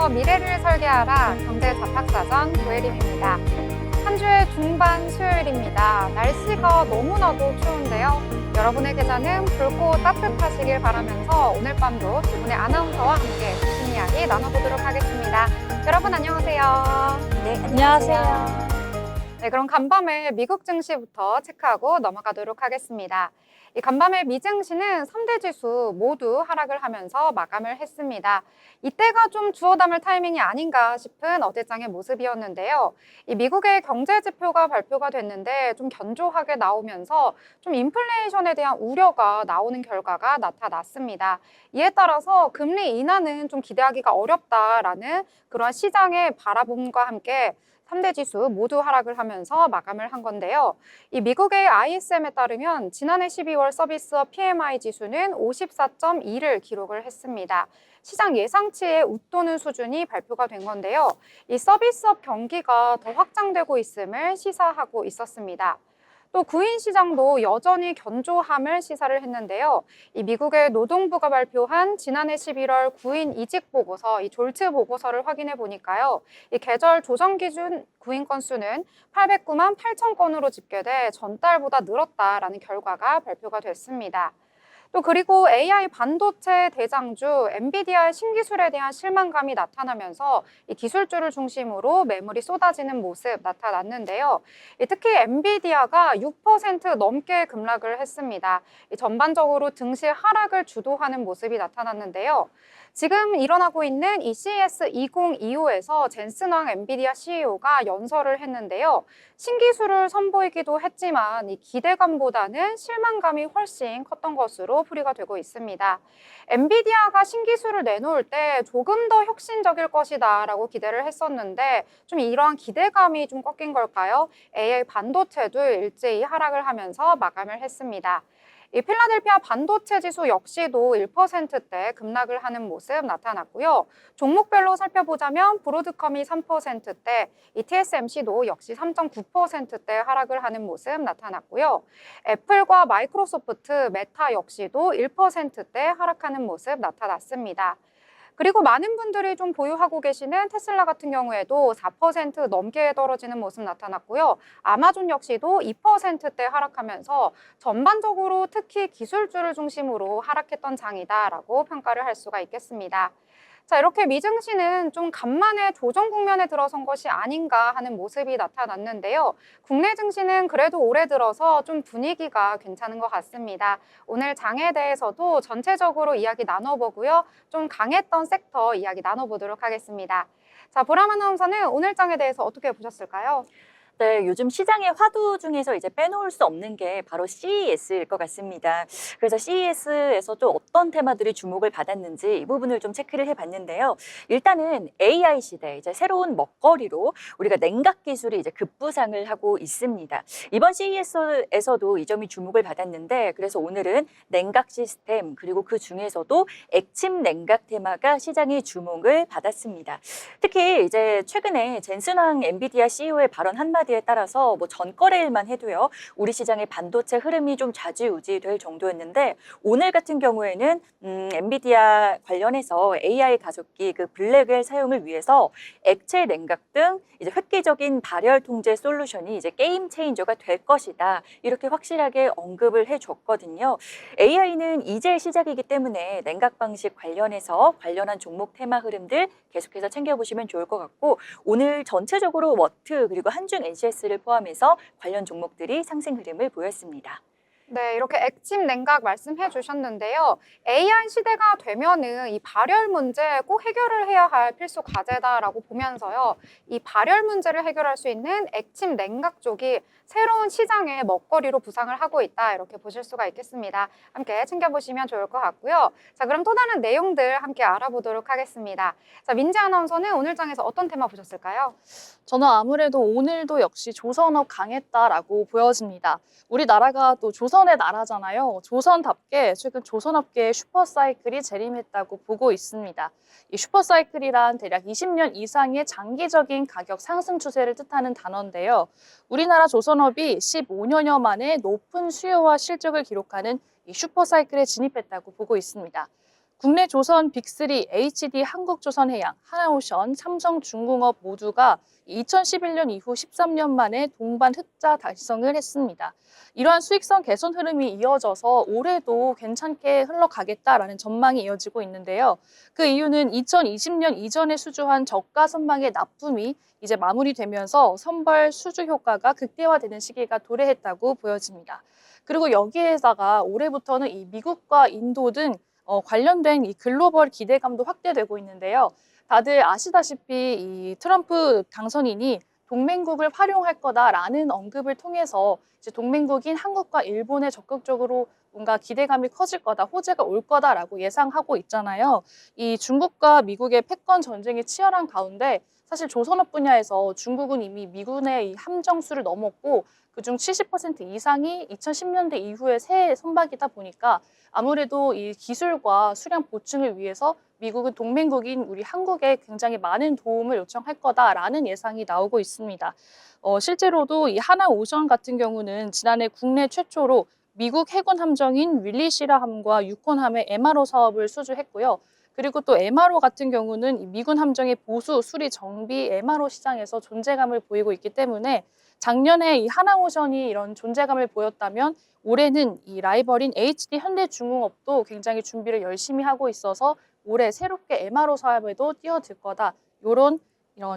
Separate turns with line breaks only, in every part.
안녕하세요. 미래를 설계하라 경제 잡학사전 조혜림입니다. 한 주의 중반 수요일입니다. 날씨가 너무나도 추운데요. 여러분의 계좌는 붉고 따뜻하시길 바라면서 오늘 밤도 두 분의 아나운서와 함께 무슨 이야기 나눠보도록 하겠습니다. 여러분 안녕하세요.
네, 안녕하세요.
네, 그럼 간밤에 미국 증시부터 체크하고 넘어가도록 하겠습니다. 이 간밤에 미증시는 3대 지수 모두 하락을 하면서 마감을 했습니다. 이때가 좀 주워 담을 타이밍이 아닌가 싶은 어제장의 모습이었는데요. 이 미국의 경제 지표가 발표가 됐는데 좀 견조하게 나오면서 좀 인플레이션에 대한 우려가 나오는 결과가 나타났습니다. 이에 따라서 금리 인하는 좀 기대하기가 어렵다라는 그런 시장의 바라봄과 함께 3대 지수 모두 하락을 하면서 마감을 한 건데요. 이 미국의 ISM에 따르면 지난해 12월 서비스업 PMI 지수는 54.2를 기록을 했습니다. 시장 예상치에 웃도는 수준이 발표가 된 건데요. 이 서비스업 경기가 더 확장되고 있음을 시사하고 있었습니다. 또 구인 시장도 여전히 견조함을 시사를 했는데요. 이 미국의 노동부가 발표한 지난해 11월 구인 이직 보고서, 이 졸츠 보고서를 확인해 보니까요. 이 계절 조정 기준 구인 건수는 809만 8천 건으로 집계돼 전달보다 늘었다라는 결과가 발표가 됐습니다. 또 그리고 AI 반도체 대장주 엔비디아 신기술에 대한 실망감이 나타나면서 이 기술주를 중심으로 매물이 쏟아지는 모습 나타났는데요. 특히 엔비디아가 6% 넘게 급락을 했습니다. 전반적으로 증시 하락을 주도하는 모습이 나타났는데요. 지금 일어나고 있는 이 CES 2025에서 젠슨 황 엔비디아 CEO가 연설을 했는데요. 신기술을 선보이기도 했지만 이 기대감보다는 실망감이 훨씬 컸던 것으로 풀이가 되고 있습니다. 엔비디아가 신기술을 내놓을 때 조금 더 혁신적일 것이다 라고 기대를 했었는데 좀 이러한 기대감이 좀 꺾인 걸까요? AI 반도체도 일제히 하락을 하면서 마감을 했습니다. 이 필라델피아 반도체 지수 역시도 1%대 급락을 하는 모습 나타났고요. 종목별로 살펴보자면 브로드컴이 3%대, 이 TSMC도 역시 3.9%대 하락을 하는 모습 나타났고요. 애플과 마이크로소프트, 메타 역시도 1%대 하락하는 모습 나타났습니다. 그리고 많은 분들이 좀 보유하고 계시는 테슬라 같은 경우에도 4% 넘게 떨어지는 모습 나타났고요. 아마존 역시도 2%대 하락하면서 전반적으로 특히 기술주를 중심으로 하락했던 장이다라고 평가를 할 수가 있겠습니다. 자, 이렇게 미증시는 좀 간만에 조정 국면에 들어선 것이 아닌가 하는 모습이 나타났는데요. 국내 증시는 그래도 올해 들어서 좀 분위기가 괜찮은 것 같습니다. 오늘 장에 대해서도 전체적으로 이야기 나눠보고요. 좀 강했던 섹터 이야기 나눠보도록 하겠습니다. 자, 보람 아나운서는 오늘 장에 대해서 어떻게 보셨을까요?
네, 요즘 시장의 화두 중에서 이제 빼놓을 수 없는 게 바로 CES일 것 같습니다. 그래서 CES에서도 어떤 테마들이 주목을 받았는지 이 부분을 좀 체크를 해봤는데요. 일단은 AI 시대, 이제 새로운 먹거리로 우리가 냉각 기술이 이제 급부상을 하고 있습니다. 이번 CES에서도 이 점이 주목을 받았는데, 그래서 오늘은 냉각 시스템 그리고 그 중에서도 액침 냉각 테마가 시장의 주목을 받았습니다. 특히 이제 최근에 젠슨 황 엔비디아 CEO의 발언 한마디에 따라서 뭐 전거래일만 해도요, 우리 시장의 반도체 흐름이 좀 좌지우지 될 정도였는데, 오늘 같은 경우에는 엔비디아 관련해서 AI 가속기 그 블랙웰 사용을 위해서 액체 냉각 등 이제 획기적인 발열 통제 솔루션이 이제 게임 체인저가 될 것이다, 이렇게 확실하게 언급을 해줬거든요. AI는 이제 시작이기 때문에 냉각 방식 관련해서 관련한 종목 테마 흐름들 계속해서 챙겨보시면 좋을 것 같고, 오늘 전체적으로 워트 그리고 한중 NCS를 포함해서 관련 종목들이 상승 흐름을 보였습니다.
네, 이렇게 액침 냉각 말씀해 주셨는데요. AI 시대가 되면은 이 발열 문제 꼭 해결을 해야 할 필수 과제다라고 보면서요. 이 발열 문제를 해결할 수 있는 액침 냉각 쪽이 새로운 시장의 먹거리로 부상을 하고 있다, 이렇게 보실 수가 있겠습니다. 함께 챙겨보시면 좋을 것 같고요. 자, 그럼 또 다른 내용들 함께 알아보도록 하겠습니다. 자, 민지 아나운서는 오늘 장에서 어떤 테마 보셨을까요?
저는 아무래도 오늘도 역시 조선업 강했다라고 보여집니다. 우리나라가 또 조선의 나라잖아요. 조선답게 최근 조선업계의 슈퍼사이클이 재림했다고 보고 있습니다. 이 슈퍼사이클이란 대략 20년 이상의 장기적인 가격 상승 추세를 뜻하는 단어인데요. 우리나라 조선업이 15년여 만에 높은 수요와 실적을 기록하는 이 슈퍼사이클에 진입했다고 보고 있습니다. 국내 조선 빅3 HD 한국조선해양, 하나오션, 삼성중공업 모두가 2011년 이후 13년 만에 동반 흑자 달성을 했습니다. 이러한 수익성 개선 흐름이 이어져서 올해도 괜찮게 흘러가겠다라는 전망이 이어지고 있는데요. 그 이유는 2020년 이전에 수주한 저가 선박의 납품이 이제 마무리되면서 선발 수주 효과가 극대화되는 시기가 도래했다고 보여집니다. 그리고 여기에다가 올해부터는 이 미국과 인도 등 관련된 이 글로벌 기대감도 확대되고 있는데요. 다들 아시다시피 이 트럼프 당선인이 동맹국을 활용할 거다라는 언급을 통해서 이제 동맹국인 한국과 일본에 적극적으로 뭔가 기대감이 커질 거다, 호재가 올 거다라고 예상하고 있잖아요. 이 중국과 미국의 패권 전쟁이 치열한 가운데 사실 조선업 분야에서 중국은 이미 미군의 이 함정 수를 넘었고 그중 70% 이상이 2010년대 이후의 새 선박이다 보니까 아무래도 이 기술과 수량 보충을 위해서 미국은 동맹국인 우리 한국에 굉장히 많은 도움을 요청할 거다라는 예상이 나오고 있습니다. 실제로도 이 하나오션 같은 경우는 지난해 국내 최초로 미국 해군 함정인 윌리시라함과 유콘함의 MRO 사업을 수주했고요. 그리고 또 MRO 같은 경우는 이 미군 함정의 보수, 수리, 정비 MRO 시장에서 존재감을 보이고 있기 때문에 작년에 이 하나오션이 이런 존재감을 보였다면 올해는 이 라이벌인 HD 현대중공업도 굉장히 준비를 열심히 하고 있어서 올해 새롭게 MRO 사업에도 뛰어들 거다. 이런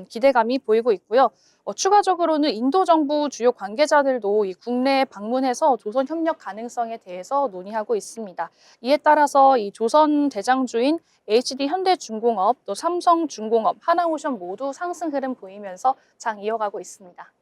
기대감이 보이고 있고요. 추가적으로는 인도 정부 주요 관계자들도 이 국내에 방문해서 조선 협력 가능성에 대해서 논의하고 있습니다. 이에 따라서 이 조선 대장주인 HD 현대중공업, 또 삼성중공업, 하나오션 모두 상승 흐름 보이면서 장 이어가고 있습니다.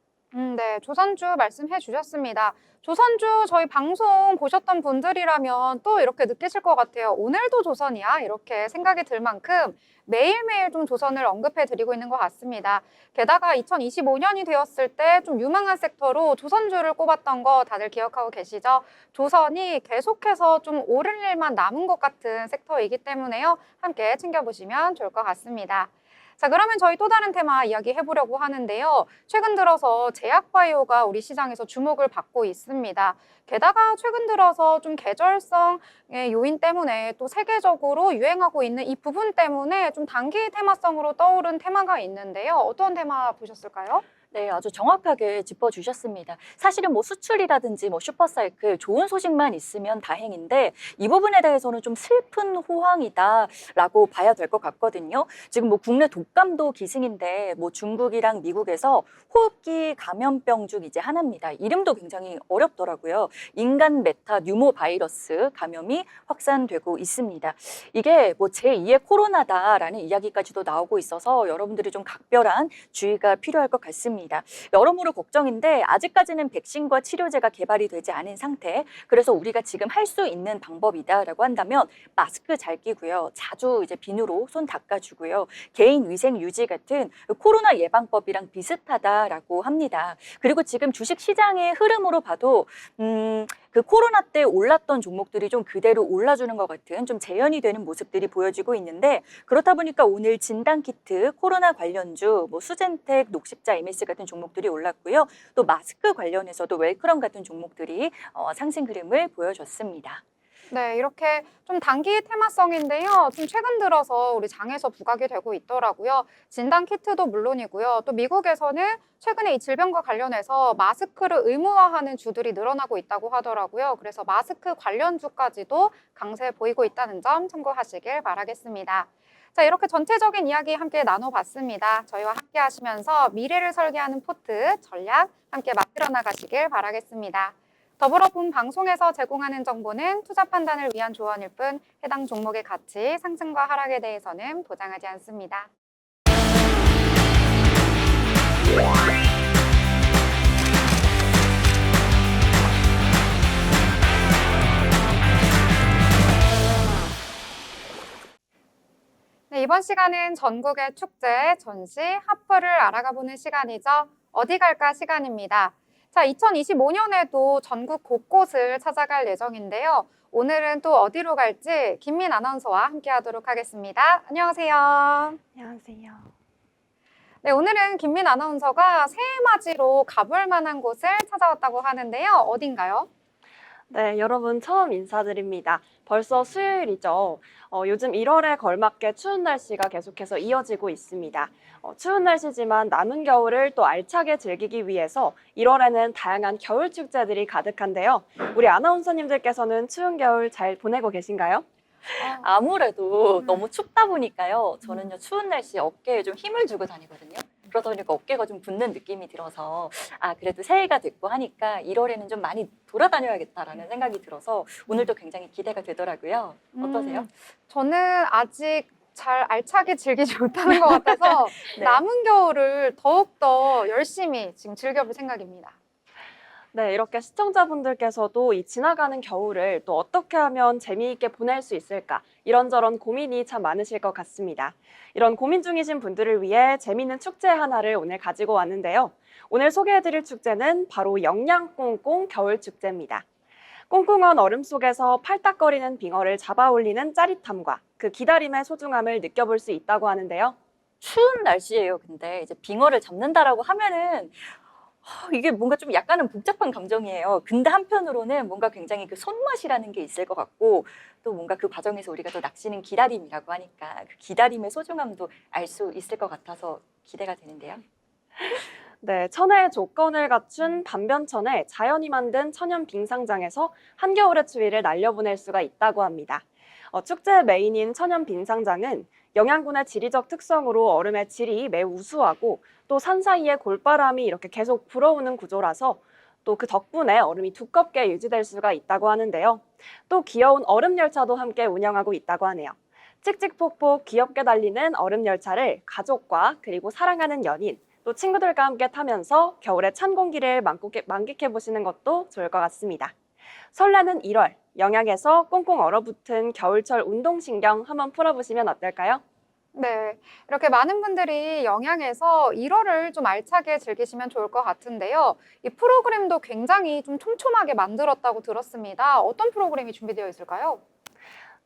네, 조선주 말씀해 주셨습니다. 조선주 저희 방송 보셨던 분들이라면 또 이렇게 느끼실 것 같아요. 오늘도 조선이야? 이렇게 생각이 들 만큼 매일매일 좀 조선을 언급해 드리고 있는 것 같습니다. 게다가 2025년이 되었을 때 좀 유망한 섹터로 조선주를 꼽았던 거 다들 기억하고 계시죠? 조선이 계속해서 좀 오를 일만 남은 것 같은 섹터이기 때문에요. 함께 챙겨보시면 좋을 것 같습니다. 자, 그러면 저희 또 다른 테마 이야기해 보려고 하는데요. 최근 들어서 제약바이오가 우리 시장에서 주목을 받고 있습니다. 게다가 최근 들어서 좀 계절성의 요인 때문에 또 세계적으로 유행하고 있는 이 부분 때문에 좀 단기 테마성으로 떠오른 테마가 있는데요. 어떤 테마 보셨을까요?
네, 아주 정확하게 짚어주셨습니다. 사실은 뭐 수출이라든지 뭐 슈퍼사이클 좋은 소식만 있으면 다행인데 이 부분에 대해서는 좀 슬픈 호황이다라고 봐야 될 것 같거든요. 지금 뭐 국내 독감도 기승인데 뭐 중국이랑 미국에서 호흡기 감염병 중 이제 하나입니다. 이름도 굉장히 어렵더라고요. 인간 메타 뉴모 바이러스 감염이 확산되고 있습니다. 이게 뭐 제2의 코로나다라는 이야기까지도 나오고 있어서 여러분들이 좀 각별한 주의가 필요할 것 같습니다. 여러모로 걱정인데 아직까지는 백신과 치료제가 개발이 되지 않은 상태. 그래서 우리가 지금 할 수 있는 방법이다라고 한다면 마스크 잘 끼고요. 자주 이제 비누로 손 닦아주고요. 개인 위생 유지 같은 코로나 예방법이랑 비슷하다라고 합니다. 그리고 지금 주식 시장의 흐름으로 봐도 그 코로나 때 올랐던 종목들이 좀 그대로 올라주는 것 같은 좀 재현이 되는 모습들이 보여지고 있는데 그렇다 보니까 오늘 진단키트, 코로나 관련주, 뭐 수젠텍, 녹십자, MS 같은 종목들이 올랐고요. 또 마스크 관련해서도 웰크럼 같은 종목들이 상승 흐름을 보여줬습니다.
네, 이렇게 좀 단기 테마성인데요. 좀 최근 들어서 우리 장에서 부각이 되고 있더라고요. 진단 키트도 물론이고요. 또 미국에서는 최근에 이 질병과 관련해서 마스크를 의무화하는 주들이 늘어나고 있다고 하더라고요. 그래서 마스크 관련주까지도 강세 보이고 있다는 점 참고하시길 바라겠습니다. 자, 이렇게 전체적인 이야기 함께 나눠봤습니다. 저희와 함께 하시면서 미래를 설계하는 포트, 전략 함께 만들어 나가시길 바라겠습니다. 더불어 본 방송에서 제공하는 정보는 투자 판단을 위한 조언일 뿐 해당 종목의 가치, 상승과 하락에 대해서는 보장하지 않습니다. 네, 이번 시간은 전국의 축제, 전시, 하프를 알아가보는 시간이죠. 어디 갈까 시간입니다. 자, 2025년에도 전국 곳곳을 찾아갈 예정인데요. 오늘은 또 어디로 갈지 김민 아나운서와 함께 하도록 하겠습니다. 안녕하세요.
안녕하세요.
네, 오늘은 김민 아나운서가 새해 맞이로 가볼 만한 곳을 찾아왔다고 하는데요. 어딘가요?
네, 여러분 처음 인사드립니다. 벌써 수요일이죠. 요즘 1월에 걸맞게 추운 날씨가 계속해서 이어지고 있습니다. 추운 날씨지만 남은 겨울을 또 알차게 즐기기 위해서 1월에는 다양한 겨울 축제들이 가득한데요. 우리 아나운서님들께서는 추운 겨울 잘 보내고 계신가요?
아무래도
음.
너무 춥다 보니까요. 저는요, 추운 날씨에 어깨에 좀 힘을 주고 다니거든요. 그러다 보니까 어깨가 좀 붓는 느낌이 들어서, 그래도 새해가 됐고 하니까 1월에는 좀 많이 돌아다녀야겠다라는 생각이 들어서 오늘도 굉장히 기대가 되더라고요. 어떠세요?
저는 아직 잘 알차게 즐기지 못하는 것 같아서
네.
남은 겨울을 더욱더 열심히 지금 즐겨볼 생각입니다.
네, 이렇게 시청자분들께서도 이 지나가는 겨울을 또 어떻게 하면 재미있게 보낼 수 있을까 이런저런 고민이 참 많으실 것 같습니다. 이런 고민 중이신 분들을 위해 재미있는 축제 하나를 오늘 가지고 왔는데요. 오늘 소개해드릴 축제는 바로 영양꽁꽁 겨울축제입니다. 꽁꽁한 얼음 속에서 팔딱거리는 빙어를 잡아 올리는 짜릿함과 그 기다림의 소중함을 느껴볼 수 있다고 하는데요.
추운 날씨예요. 근데 이제 빙어를 잡는다라고 하면은 이게 뭔가 좀 약간은 복잡한 감정이에요. 근데 한편으로는 뭔가 굉장히 그 손맛이라는 게 있을 것 같고 또 뭔가 그 과정에서 우리가 또 낚시는 기다림이라고 하니까 그 기다림의 소중함도 알 수 있을 것 같아서 기대가 되는데요.
네, 천혜의 조건을 갖춘 반변천에 자연이 만든 천연 빙상장에서 한겨울의 추위를 날려보낼 수가 있다고 합니다. 축제의 메인인 천연 빙상장은 영양군의 지리적 특성으로 얼음의 질이 매우 우수하고 또 산 사이에 골바람이 이렇게 계속 불어오는 구조라서 또 그 덕분에 얼음이 두껍게 유지될 수가 있다고 하는데요. 또 귀여운 얼음 열차도 함께 운영하고 있다고 하네요. 칙칙폭폭 귀엽게 달리는 얼음 열차를 가족과 그리고 사랑하는 연인, 또 친구들과 함께 타면서 겨울의 찬 공기를 만끽해 보시는 것도 좋을 것 같습니다. 설레는 1월, 영양에서 꽁꽁 얼어붙은 겨울철 운동신경 한번 풀어보시면 어떨까요?
네, 이렇게 많은 분들이 영양에서 1월을 좀 알차게 즐기시면 좋을 것 같은데요. 이 프로그램도 굉장히 좀 촘촘하게 만들었다고 들었습니다. 어떤 프로그램이 준비되어 있을까요?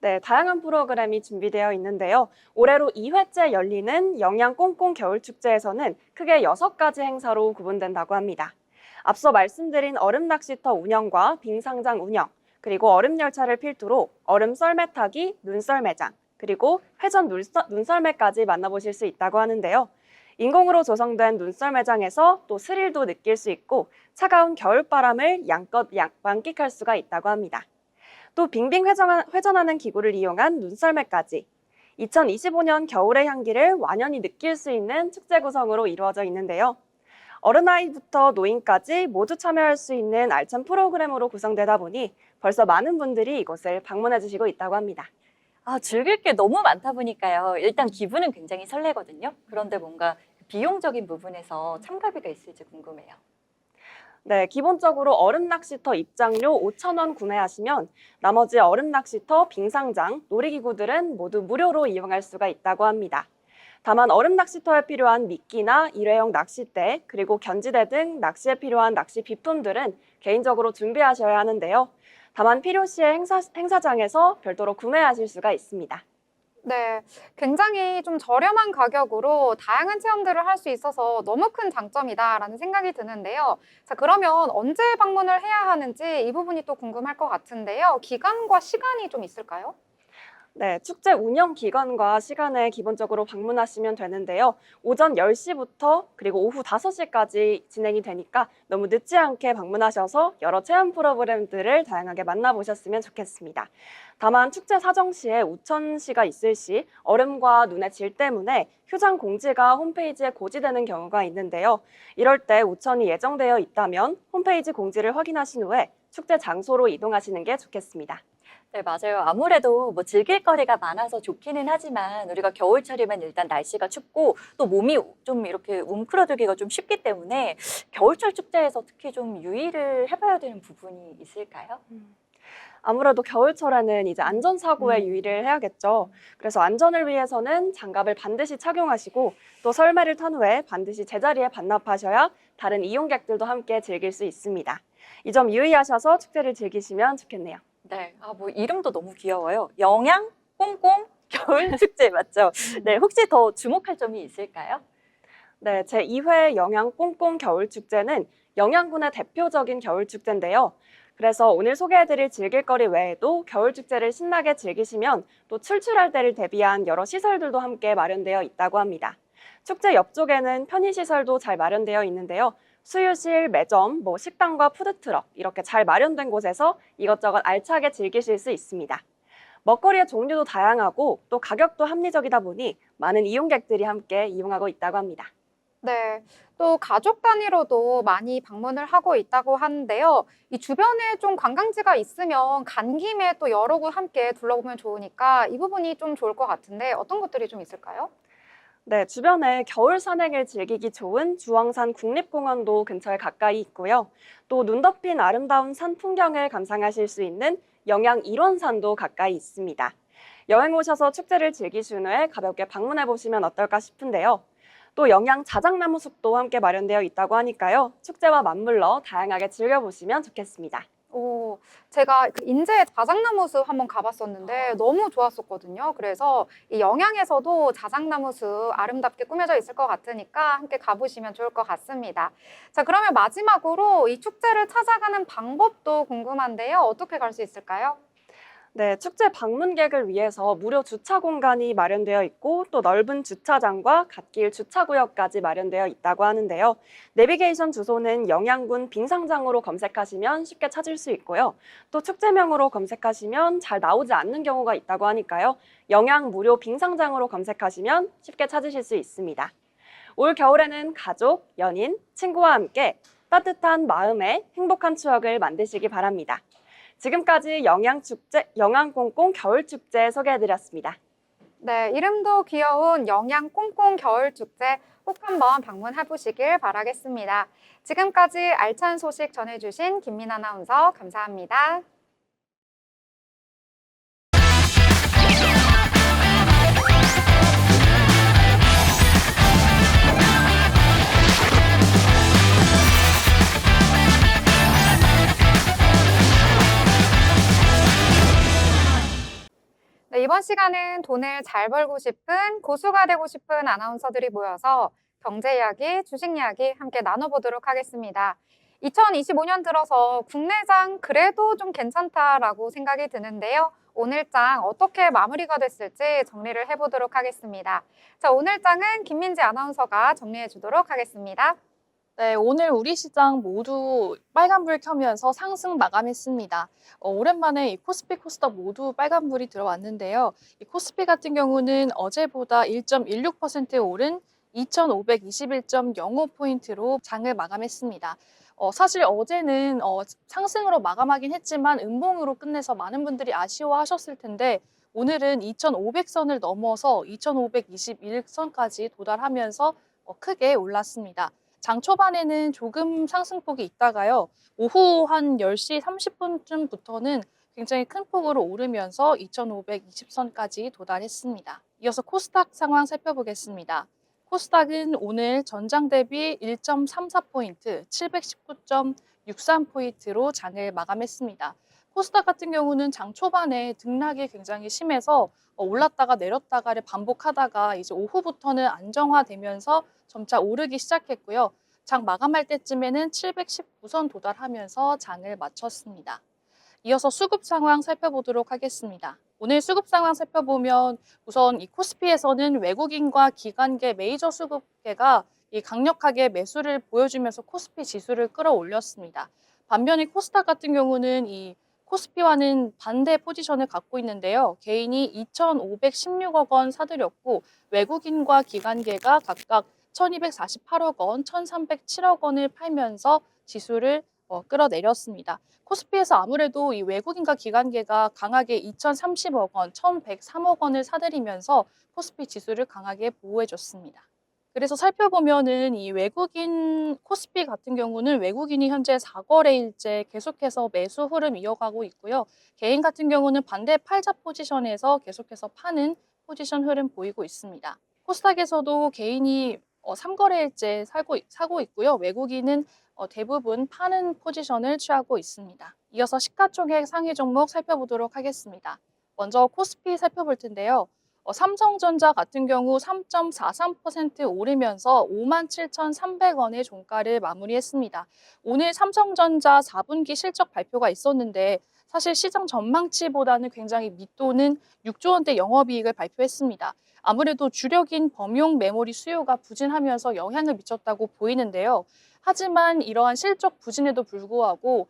네, 다양한 프로그램이 준비되어 있는데요. 올해로 2회째 열리는 영양꽁꽁 겨울축제에서는 크게 6가지 행사로 구분된다고 합니다. 앞서 말씀드린 얼음 낚시터 운영과 빙상장 운영, 그리고 얼음 열차를 필두로 얼음 썰매 타기, 눈썰매장, 그리고 회전 눈썰매까지 만나보실 수 있다고 하는데요. 인공으로 조성된 눈썰매장에서 또 스릴도 느낄 수 있고 차가운 겨울바람을 양껏 만끽할 수가 있다고 합니다. 또 빙빙 회전하는 기구를 이용한 눈썰매까지 2025년 겨울의 향기를 완연히 느낄 수 있는 축제 구성으로 이루어져 있는데요. 어른아이부터 노인까지 모두 참여할 수 있는 알찬 프로그램으로 구성되다 보니 벌써 많은 분들이 이곳을 방문해 주시고 있다고 합니다.
즐길 게 너무 많다 보니까요. 일단 기분은 굉장히 설레거든요. 그런데 뭔가 비용적인 부분에서 참가비가 있을지 궁금해요.
네, 기본적으로 얼음 낚시터 입장료 5,000원 구매하시면 나머지 얼음 낚시터, 빙상장, 놀이기구들은 모두 무료로 이용할 수가 있다고 합니다. 다만 얼음 낚시터에 필요한 미끼나 일회용 낚싯대, 그리고 견지대 등 낚시에 필요한 낚시 비품들은 개인적으로 준비하셔야 하는데요. 다만 필요시에 행사장에서 별도로 구매하실 수가 있습니다.
네, 굉장히 좀 저렴한 가격으로 다양한 체험들을 할 수 있어서 너무 큰 장점이다라는 생각이 드는데요. 자, 그러면 언제 방문을 해야 하는지 이 부분이 또 궁금할 것 같은데요. 기간과 시간이 좀 있을까요?
네, 축제 운영 기간과 시간에 기본적으로 방문하시면 되는데요. 오전 10시부터 그리고 오후 5시까지 진행이 되니까 너무 늦지 않게 방문하셔서 여러 체험 프로그램들을 다양하게 만나보셨으면 좋겠습니다. 다만 축제 사정 시에 우천 시가 있을 시 얼음과 눈의 질 때문에 휴장 공지가 홈페이지에 고지되는 경우가 있는데요. 이럴 때 우천이 예정되어 있다면 홈페이지 공지를 확인하신 후에 축제 장소로 이동하시는 게 좋겠습니다.
네, 맞아요. 아무래도 뭐 즐길 거리가 많아서 좋기는 하지만 우리가 겨울철이면 일단 날씨가 춥고 또 몸이 좀 이렇게 웅크러들기가 좀 쉽기 때문에 겨울철 축제에서 특히 좀 유의를 해봐야 되는 부분이 있을까요?
아무래도 겨울철에는 이제 안전사고에 유의를 해야겠죠. 그래서 안전을 위해서는 장갑을 반드시 착용하시고 또 설매를 탄 후에 반드시 제자리에 반납하셔야 다른 이용객들도 함께 즐길 수 있습니다. 이 점 유의하셔서 축제를 즐기시면 좋겠네요.
네, 뭐 이름도 너무 귀여워요. 영양 꽁꽁 겨울 축제 맞죠? 네, 혹시 더 주목할 점이 있을까요?
네, 제2회 영양꽁꽁 겨울축제는 영양군의 대표적인 겨울축제인데요. 그래서 오늘 소개해드릴 즐길거리 외에도 겨울축제를 신나게 즐기시면 또 출출할 때를 대비한 여러 시설들도 함께 마련되어 있다고 합니다. 축제 옆쪽에는 편의시설도 잘 마련되어 있는데요. 수유실, 매점, 식당과 푸드트럭 이렇게 잘 마련된 곳에서 이것저것 알차게 즐기실 수 있습니다. 먹거리의 종류도 다양하고 또 가격도 합리적이다 보니 많은 이용객들이 함께 이용하고 있다고 합니다.
네, 또 가족 단위로도 많이 방문을 하고 있다고 하는데요. 이 주변에 좀 관광지가 있으면 간 김에 또 여러 곳 함께 둘러보면 좋으니까 이 부분이 좀 좋을 것 같은데 어떤 것들이 좀 있을까요?
네, 주변에 겨울 산행을 즐기기 좋은 주황산 국립공원도 근처에 가까이 있고요. 또 눈 덮인 아름다운 산 풍경을 감상하실 수 있는 영양 일원산도 가까이 있습니다. 여행 오셔서 축제를 즐기신 후에 가볍게 방문해 보시면 어떨까 싶은데요. 또 영양 자작나무 숲도 함께 마련되어 있다고 하니까요. 축제와 맞물러 다양하게 즐겨보시면 좋겠습니다.
오, 제가 그 인제 자작나무 숲 한번 가봤었는데 너무 좋았었거든요. 그래서 이 영양에서도 자작나무 숲 아름답게 꾸며져 있을 것 같으니까 함께 가보시면 좋을 것 같습니다. 자, 그러면 마지막으로 이 축제를 찾아가는 방법도 궁금한데요. 어떻게 갈 수 있을까요?
네, 축제 방문객을 위해서 무료 주차 공간이 마련되어 있고 또 넓은 주차장과 갓길 주차구역까지 마련되어 있다고 하는데요. 내비게이션 주소는 영양군 빙상장으로 검색하시면 쉽게 찾을 수 있고요. 또 축제명으로 검색하시면 잘 나오지 않는 경우가 있다고 하니까요. 영양 무료 빙상장으로 검색하시면 쉽게 찾으실 수 있습니다. 올 겨울에는 가족, 연인, 친구와 함께 따뜻한 마음에 행복한 추억을 만드시기 바랍니다. 지금까지 영양꽁꽁 겨울축제 소개해드렸습니다.
네, 이름도 귀여운 영양 꽁꽁 겨울축제 꼭 한번 방문해 보시길 바라겠습니다. 지금까지 알찬 소식 전해주신 김민 아나운서 감사합니다. 네, 이번 시간은 돈을 잘 벌고 싶은 고수가 되고 싶은 아나운서들이 모여서 경제 이야기, 주식 이야기 함께 나눠보도록 하겠습니다. 2025년 들어서 국내장 그래도 좀 괜찮다라고 생각이 드는데요. 오늘 장 어떻게 마무리가 됐을지 정리를 해보도록 하겠습니다. 자, 오늘 장은 김민지 아나운서가 정리해 주도록 하겠습니다.
네, 오늘 우리 시장 모두 빨간불 켜면서 상승 마감했습니다. 오랜만에 이 코스피, 코스닥 모두 빨간불이 들어왔는데요. 이 코스피 같은 경우는 어제보다 1.16% 오른 2,521.05포인트로 장을 마감했습니다. 사실 어제는 상승으로 마감하긴 했지만 음봉으로 끝내서 많은 분들이 아쉬워하셨을 텐데 오늘은 2,500선을 넘어서 2,521선까지 도달하면서 크게 올랐습니다. 장 초반에는 조금 상승폭이 있다가요. 오후 한 10시 30분쯤부터는 굉장히 큰 폭으로 오르면서 2,520선까지 도달했습니다. 이어서 코스닥 상황 살펴보겠습니다. 코스닥은 오늘 전장 대비 1.34포인트, 719.63포인트로 장을 마감했습니다. 코스닥 같은 경우는 장 초반에 등락이 굉장히 심해서 올랐다가 내렸다가를 반복하다가 이제 오후부터는 안정화되면서 점차 오르기 시작했고요. 장 마감할 때쯤에는 719선 도달하면서 장을 마쳤습니다. 이어서 수급 상황 살펴보도록 하겠습니다. 오늘 수급 상황 살펴보면 우선 이 코스피에서는 외국인과 기관계 메이저 수급계가 강력하게 매수를 보여주면서 코스피 지수를 끌어올렸습니다. 반면에 코스닥 같은 경우는 이 코스피와는 반대 포지션을 갖고 있는데요. 개인이 2,516억 원 사들였고 외국인과 기관계가 각각 1,248억 원, 1,307억 원을 팔면서 지수를 끌어내렸습니다. 코스피에서 아무래도 이 외국인과 기관계가 강하게 2,030억 원, 1,103억 원을 사들이면서 코스피 지수를 강하게 보호해줬습니다. 그래서 살펴보면은 이 외국인 코스피 같은 경우는 외국인이 현재 4거래일째 계속해서 매수 흐름 이어가고 있고요. 개인 같은 경우는 반대 팔자 포지션에서 계속해서 파는 포지션 흐름 보이고 있습니다. 코스닥에서도 개인이 3거래일째 사고 있고요. 외국인은 대부분 파는 포지션을 취하고 있습니다. 이어서 시가총액 상위 종목 살펴보도록 하겠습니다. 먼저 코스피 살펴볼 텐데요. 삼성전자 같은 경우 3.43% 오르면서 57,300원의 종가를 마무리했습니다. 오늘 삼성전자 4분기 실적 발표가 있었는데 사실 시장 전망치보다는 굉장히 밑도는 6조 원대 영업이익을 발표했습니다. 아무래도 주력인 범용 메모리 수요가 부진하면서 영향을 미쳤다고 보이는데요. 하지만 이러한 실적 부진에도 불구하고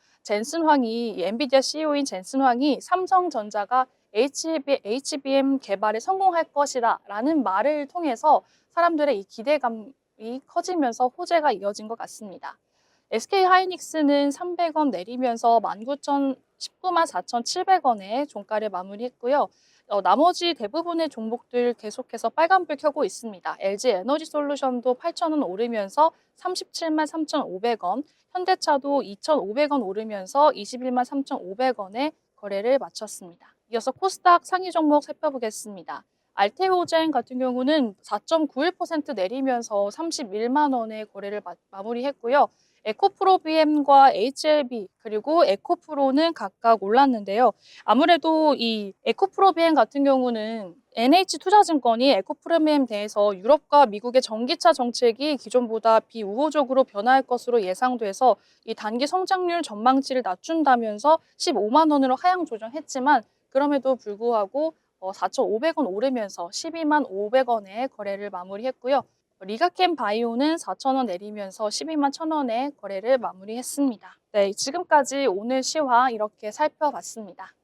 이 엔비디아 CEO인 젠슨 황이 삼성전자가 HBM 개발에 성공할 것이다 라는 말을 통해서 사람들의 이 기대감이 커지면서 호재가 이어진 것 같습니다. SK 하이닉스는 300원 내리면서 194,700원에 종가를 마무리했고요. 나머지 대부분의 종목들 계속해서 빨간불 켜고 있습니다. LG 에너지 솔루션도 8,000원 오르면서 373,500원, 현대차도 2,500원 오르면서 213,500원에 거래를 마쳤습니다. 이어서 코스닥 상위 종목 살펴보겠습니다. 알테오젠 같은 경우는 4.91% 내리면서 31만 원의 거래를 마무리했고요. 에코프로비엠과 HLB 그리고 에코프로는 각각 올랐는데요. 아무래도 이 에코프로비엠 같은 경우는 NH투자증권이 에코프로비엠에 대해서 유럽과 미국의 전기차 정책이 기존보다 비우호적으로 변화할 것으로 예상돼서 이 단기 성장률 전망치를 낮춘다면서 15만 원으로 하향 조정했지만 그럼에도 불구하고 4,500원 오르면서 12만 500원에 거래를 마무리했고요. 리가캠 바이오는 4,000원 내리면서 12만 1,000원에 거래를 마무리했습니다. 네, 지금까지 오늘 시황 이렇게 살펴봤습니다.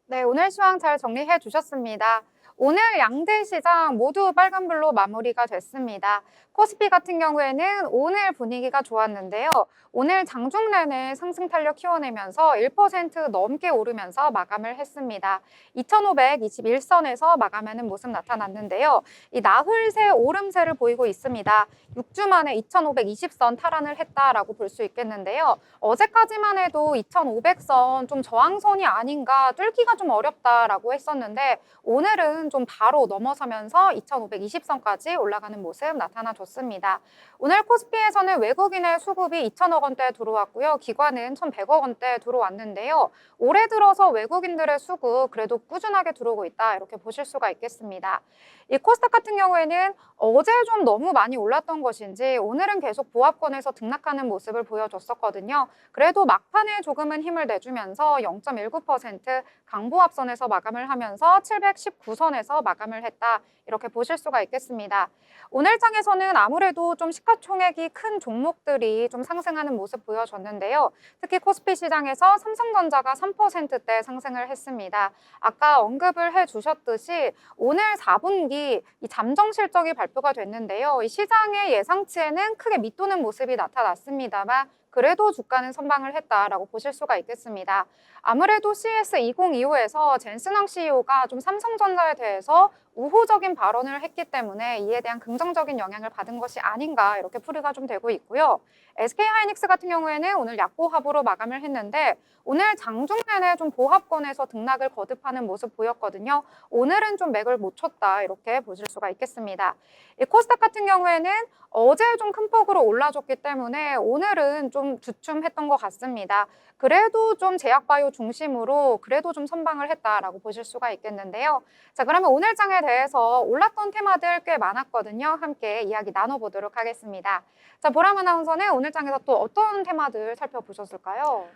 네, 오늘 시황 잘 정리해 주셨습니다. 오늘 양대 시장 모두 빨간불로 마무리가 됐습니다. 코스피 같은 경우에는 오늘 분위기가 좋았는데요. 오늘 장중 내내 상승 탄력 키워내면서 1% 넘게 오르면서 마감을 했습니다. 2,521선에서 마감하는 모습 나타났는데요. 이 나흘새 오름세를 보이고 있습니다. 6주 만에 2,520선 탈환을 했다라고 볼 수 있겠는데요. 어제까지만 해도 2,500선 좀 저항선이 아닌가 뚫기가 좀 어렵다라고 했었는데 오늘은 좀 바로 넘어서면서 2,520선까지 올라가는 모습 나타나줬습니다. 오늘 코스피에서는 외국인의 수급이 2,000억 원대 들어왔고요. 기관은 1,100억 원대 들어왔는데요. 올해 들어서 외국인들의 수급 그래도 꾸준하게 들어오고 있다 이렇게 보실 수가 있겠습니다. 이 코스닥 같은 경우에는 어제 좀 너무 많이 올랐던 것인지 오늘은 계속 보합권에서 등락하는 모습을 보여줬었거든요. 그래도 막판에 조금은 힘을 내주면서 0.19% 강보합선에서 마감을 하면서 719선에서 마감을 했다. 이렇게 보실 수가 있겠습니다. 오늘 장에서는 아무래도 좀 시가총액이 큰 종목들이 좀 상승하는 모습 보여줬는데요. 특히 코스피 시장에서 삼성전자가 3%대 상승을 했습니다. 아까 언급을 해주셨듯이 오늘 4분기 이 잠정 실적이 발표가 됐는데요. 이 시장의 예상치에는 크게 밑도는 모습이 나타났습니다만 그래도 주가는 선방을 했다라고 보실 수가 있겠습니다. 아무래도 CES 2025에서 젠슨 황 CEO가 좀 삼성전자에 대해서 우호적인 발언을 했기 때문에 이에 대한 긍정적인 영향을 받은 것이 아닌가 이렇게 풀이가 좀 되고 있고요. SK 하이닉스 같은 경우에는 오늘 약보합으로 마감을 했는데 오늘 장중 내내 좀 보합권에서 등락을 거듭하는 모습 보였거든요. 오늘은 좀 맥을 못 쳤다 이렇게 보실 수가 있겠습니다. 이 코스닥 같은 경우에는 어제 좀 큰 폭으로 올라줬기 때문에 오늘은 좀 주춤했던 것 같습니다. 그래도 좀 제약바이오 중심으로 그래도 좀 선방을 했다라고 보실 수가 있겠는데요. 자, 그러면 오늘 장에 대해서 올랐던 테마들 꽤 많았거든요. 함께 이야기 나눠보도록 하겠습니다. 자, 보람 아나운서는 오늘 장에서 또 어떤 테마들 살펴보셨을까요?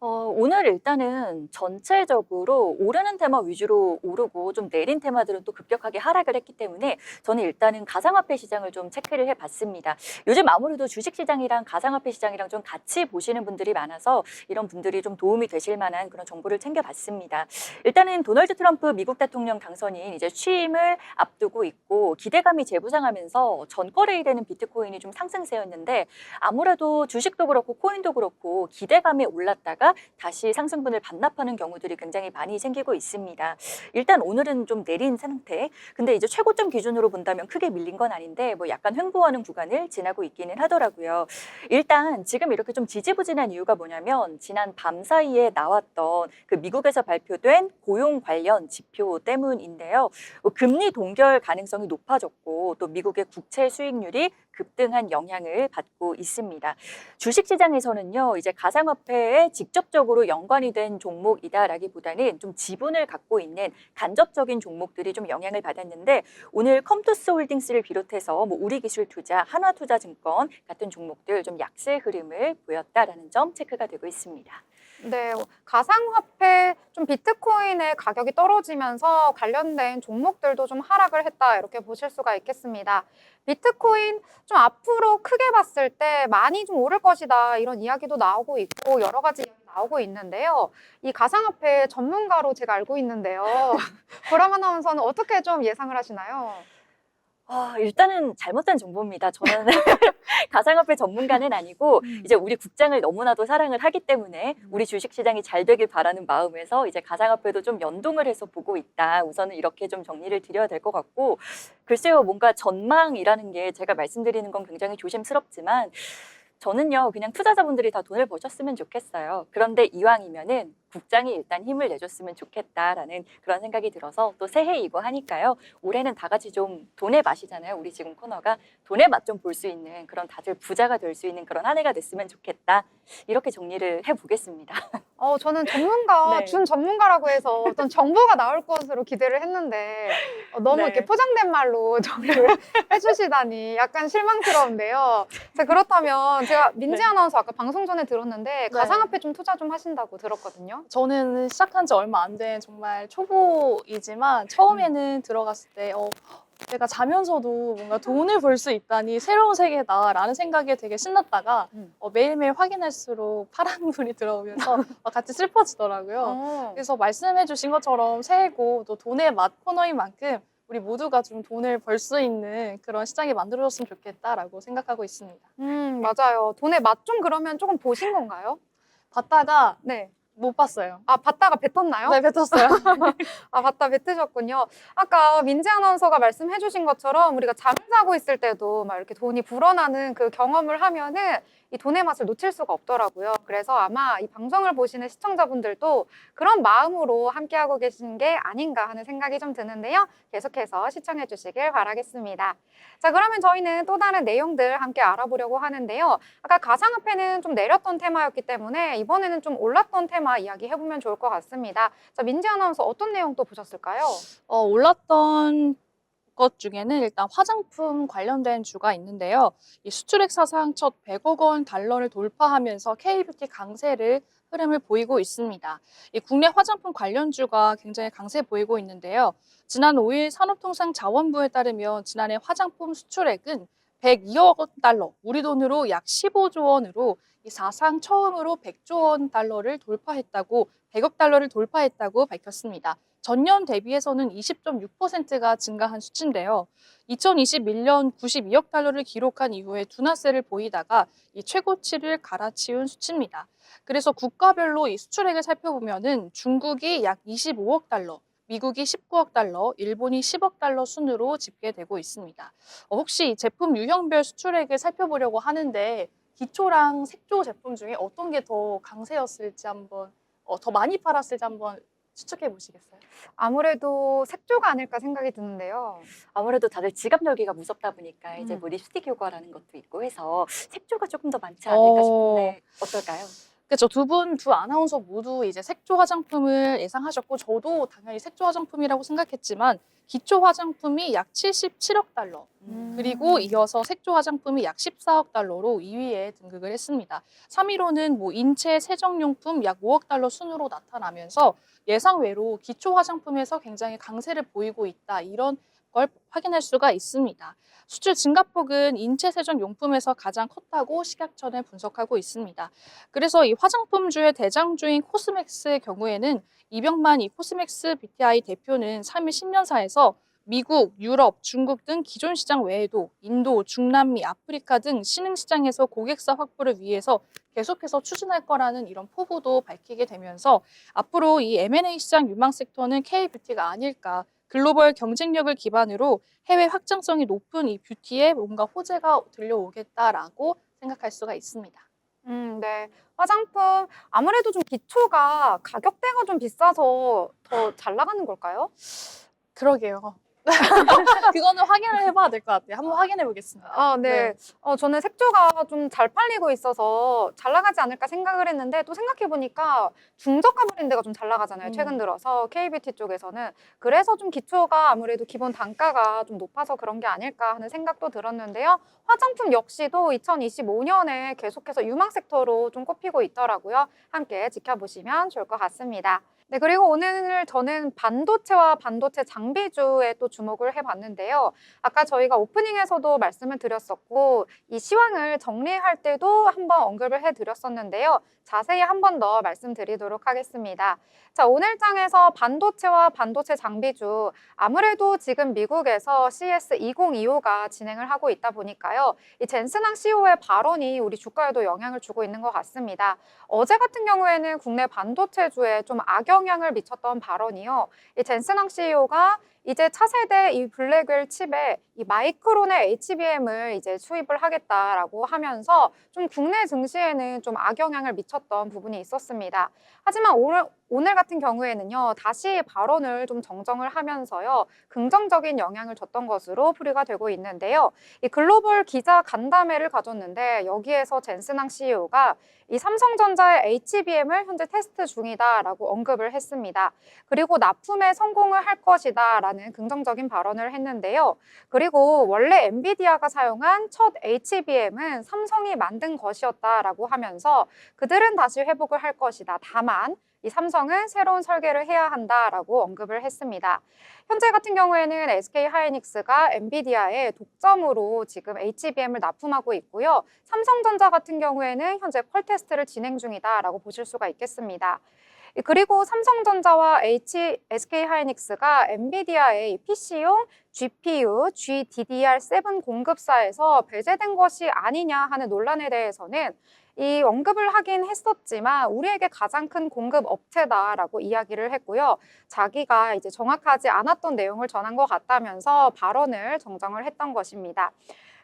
오늘 일단은 전체적으로 오르는 테마 위주로 오르고 좀 내린 테마들은 또 급격하게 하락을 했기 때문에 저는 일단은 가상화폐 시장을 좀 체크를 해봤습니다. 요즘 아무래도 주식시장이랑 가상화폐 시장이랑 좀 같이 보시는 분들이 많아서 이런 분들이 좀 도움이 되실 만한 그런 정보를 챙겨봤습니다. 일단은 도널드 트럼프 미국 대통령 당선인 이제 취임을 앞두고 있고 기대감이 재부상하면서 전거래이 되는 비트코인이 좀 상승세였는데 아무래도 주식도 그렇고 코인도 그렇고 기대감에 올랐다가 다시 상승분을 반납하는 경우들이 굉장히 많이 생기고 있습니다. 일단 오늘은 좀 내린 상태. 근데 이제 최고점 기준으로 본다면 크게 밀린 건 아닌데 뭐 약간 횡보하는 구간을 지나고 있기는 하더라고요. 일단 지금 이렇게 좀 지지부진한 이유가 뭐냐면 지난 밤 사이에 나왔던 그 미국에서 발표된 고용 관련 지표 때문인데요. 금리 동결 가능성이 높아졌고 또 미국의 국채 수익률이 급등한 영향을 받고 있습니다. 주식시장에서는요, 이제 가상화폐에 직접적으로 연관이 된 종목이다라기보다는 좀 지분을 갖고 있는 간접적인 종목들이 좀 영향을 받았는데 오늘 컴투스 홀딩스를 비롯해서 뭐 우리기술투자, 한화투자증권 같은 종목들 좀 약세 흐름을 보였다라는 점 체크가 되고 있습니다.
네, 가상화폐 좀 비트코인의 가격이 떨어지면서 관련된 종목들도 좀 하락을 했다 이렇게 보실 수가 있겠습니다. 비트코인 좀 앞으로 크게 봤을 때 많이 좀 오를 것이다 이런 이야기도 나오고 있고 여러 가지 이야기 나오고 있는데요. 이 가상화폐 전문가로 제가 알고 있는데요. 보람 아나운서는 어떻게 좀 예상을 하시나요?
일단은 잘못된 정보입니다. 저는 가상화폐 전문가는 아니고 이제 우리 국장을 너무나도 사랑을 하기 때문에 우리 주식시장이 잘 되길 바라는 마음에서 이제 가상화폐도 좀 연동을 해서 보고 있다. 우선은 이렇게 좀 정리를 드려야 될 것 같고 글쎄요, 뭔가 전망이라는 게 제가 말씀드리는 건 굉장히 조심스럽지만 저는요, 그냥 투자자분들이 다 돈을 버셨으면 좋겠어요. 그런데 이왕이면은 국장이 일단 힘을 내줬으면 좋겠다라는 그런 생각이 들어서 또 새해이고 하니까요. 올해는 다 같이 좀 돈의 맛이잖아요. 우리 지금 코너가 돈의 맛 좀 볼 수 있는 그런 다들 부자가 될 수 있는 그런 한 해가 됐으면 좋겠다. 이렇게 정리를 해보겠습니다.
저는 전문가,
네.
준 전문가라고 해서 어떤 정보가 나올 것으로 기대를 했는데 너무
네.
이렇게 포장된 말로 정리를 해주시다니 약간 실망스러운데요. 자, 그렇다면 제가 민지 아나운서 아까 방송 전에 들었는데 가상화폐 좀 투자 좀 하신다고 들었거든요.
저는 시작한 지 얼마 안 된 정말 초보이지만 처음에는 들어갔을 때 내가 자면서도 뭔가 돈을 벌 수 있다니 새로운 세계다라는 생각에 되게 신났다가 매일매일 확인할수록 파란불이 들어오면서 같이 슬퍼지더라고요. 그래서 말씀해 주신 것처럼 새해고 또 돈의 맛 코너인 만큼 우리 모두가 좀 돈을 벌 수 있는 그런 시장이 만들어졌으면 좋겠다라고 생각하고 있습니다.
맞아요. 돈의 맛 좀 그러면 조금 보신 건가요?
봤다가
네.
못 봤어요.
아, 봤다가 뱉었나요?
네, 뱉었어요.
아, 맞다. 뱉으셨군요. 아까 민지 아나운서가 말씀해 주신 것처럼 우리가 잠을 자고 있을 때도 막 이렇게 돈이 불어나는 그 경험을 하면은 이 돈의 맛을 놓칠 수가 없더라고요. 그래서 아마 이 방송을 보시는 시청자분들도 그런 마음으로 함께하고 계신 게 아닌가 하는 생각이 좀 드는데요. 계속해서 시청해 주시길 바라겠습니다. 자, 그러면 저희는 또 다른 내용들 함께 알아보려고 하는데요. 아까 가상화폐는 좀 내렸던 테마였기 때문에 이번에는 좀 올랐던 테마 이야기 해보면 좋을 것 같습니다. 자, 민지 아나운서 어떤 내용 또 보셨을까요?
올랐던 것 중에는 일단 화장품 관련된 주가 있는데요. 이 수출액 사상 첫 100억 원 달러를 돌파하면서 K뷰티 강세를 흐름을 보이고 있습니다. 이 국내 화장품 관련주가 굉장히 강세 보이고 있는데요. 지난 5일 산업통상자원부에 따르면 지난해 화장품 수출액은 102억 원 달러, 우리 돈으로 약 15조 원으로 이 사상 처음으로 100조 원 달러를 돌파했다고 100억 달러를 돌파했다고 밝혔습니다. 전년 대비해서는 20.6%가 증가한 수치인데요. 2021년 92억 달러를 기록한 이후에 둔화세를 보이다가 이 최고치를 갈아치운 수치입니다. 그래서 국가별로 이 수출액을 살펴보면은 중국이 약 25억 달러, 미국이 19억 달러, 일본이 10억 달러 순으로 집계되고 있습니다. 혹시 이 제품 유형별 수출액을 살펴보려고 하는데 기초랑 색조 제품 중에 어떤 게 더 강세였을지 한번 더 많이 팔았을지 한번 추측해 보시겠어요?
아무래도 색조가 아닐까 생각이 드는데요.
아무래도 다들 지갑 열기가 무섭다 보니까 이제 뭐 립스틱 효과라는 것도 있고 해서 색조가 조금 더 많지 않을까 싶은데 어떨까요?
그렇죠. 두 아나운서 모두 이제 색조 화장품을 예상하셨고 저도 당연히 색조 화장품이라고 생각했지만 기초 화장품이 약 77억 달러 그리고 이어서 색조 화장품이 약 14억 달러로 2위에 등극을 했습니다. 3위로는 뭐 인체 세정용품 약 5억 달러 순으로 나타나면서 예상외로 기초 화장품에서 굉장히 강세를 보이고 있다. 이런 걸 확인할 수가 있습니다. 수출 증가폭은 인체 세정 용품에서 가장 컸다고 식약처는 분석하고 있습니다. 그래서 이 화장품주의 대장주인 코스맥스의 경우에는 이병만 이 코스맥스 BTI 대표는 3일 신년사에서 미국, 유럽, 중국 등 기존 시장 외에도 인도, 중남미, 아프리카 등 신흥 시장에서 고객사 확보를 위해서 계속해서 추진할 거라는 이런 포부도 밝히게 되면서 앞으로 이 M&A 시장 유망 섹터는 K뷰티가 아닐까. 글로벌 경쟁력을 기반으로 해외 확장성이 높은 이 뷰티에 뭔가 호재가 들려오겠다라고 생각할 수가 있습니다.
네. 화장품 아무래도 좀 기초가 가격대가 좀 비싸서 더 잘 나가는 걸까요?
그러게요. 그거는 확인을 해봐야 될 것 같아요. 한번 확인해 보겠습니다.
네. 저는 색조가 좀 잘 팔리고 있어서 잘 나가지 않을까 생각을 했는데 또 생각해보니까 중저가 브랜드가 좀 잘 나가잖아요. 최근 들어서 K뷰티 쪽에서는. 그래서 좀 기초가 아무래도 기본 단가가 좀 높아서 그런 게 아닐까 하는 생각도 들었는데요. 화장품 역시도 2025년에 계속해서 유망 섹터로 좀 꼽히고 있더라고요. 함께 지켜보시면 좋을 것 같습니다. 네, 그리고 오늘 저는 반도체와 반도체 장비주에 또 주목을 해봤는데요. 아까 저희가 오프닝에서도 말씀을 드렸었고, 이 시황을 정리할 때도 한번 언급을 해드렸었는데요. 자세히 한 번 더 말씀드리도록 하겠습니다. 자, 오늘 장에서 반도체와 반도체 장비주, 아무래도 지금 미국에서 CES 2025가 진행을 하고 있다 보니까요. 이 젠슨항 CEO의 발언이 우리 주가에도 영향을 주고 있는 것 같습니다. 어제 같은 경우에는 국내 반도체주에 좀 악영향을 미쳤던 발언이요. 이 젠슨항 CEO가 이제 차세대 이 블랙웰 칩에 이 마이크론의 HBM을 이제 수입을 하겠다라고 하면서 좀 국내 증시에는 좀 악영향을 미쳤던 부분이 있었습니다. 하지만 오늘 같은 경우에는요, 다시 발언을 좀 정정을 하면서요, 긍정적인 영향을 줬던 것으로 풀이가 되고 있는데요. 이 글로벌 기자 간담회를 가졌는데 여기에서 젠슨항 CEO가 이 삼성전자의 HBM을 현재 테스트 중이다라고 언급을 했습니다. 그리고 납품에 성공을 할 것이다라는 긍정적인 발언을 했는데요. 그리고 원래 엔비디아가 사용한 첫 HBM은 삼성이 만든 것이었다라고 하면서 그들은 다시 회복을 할 것이다. 다만 이 삼성은 새로운 설계를 해야 한다라고 언급을 했습니다. 현재 같은 경우에는 SK하이닉스가 엔비디아의 독점으로 지금 HBM을 납품하고 있고요. 삼성전자 같은 경우에는 현재 퀄 테스트를 진행 중이다라고 보실 수가 있겠습니다. 그리고 삼성전자와 SK하이닉스가 엔비디아의 PC용 GPU, GDDR7 공급사에서 배제된 것이 아니냐 하는 논란에 대해서는 이 언급을 하긴 했었지만 우리에게 가장 큰 공급 업체다라고 이야기를 했고요. 자기가 이제 정확하지 않았던 내용을 전한 것 같다면서 발언을 정정을 했던 것입니다.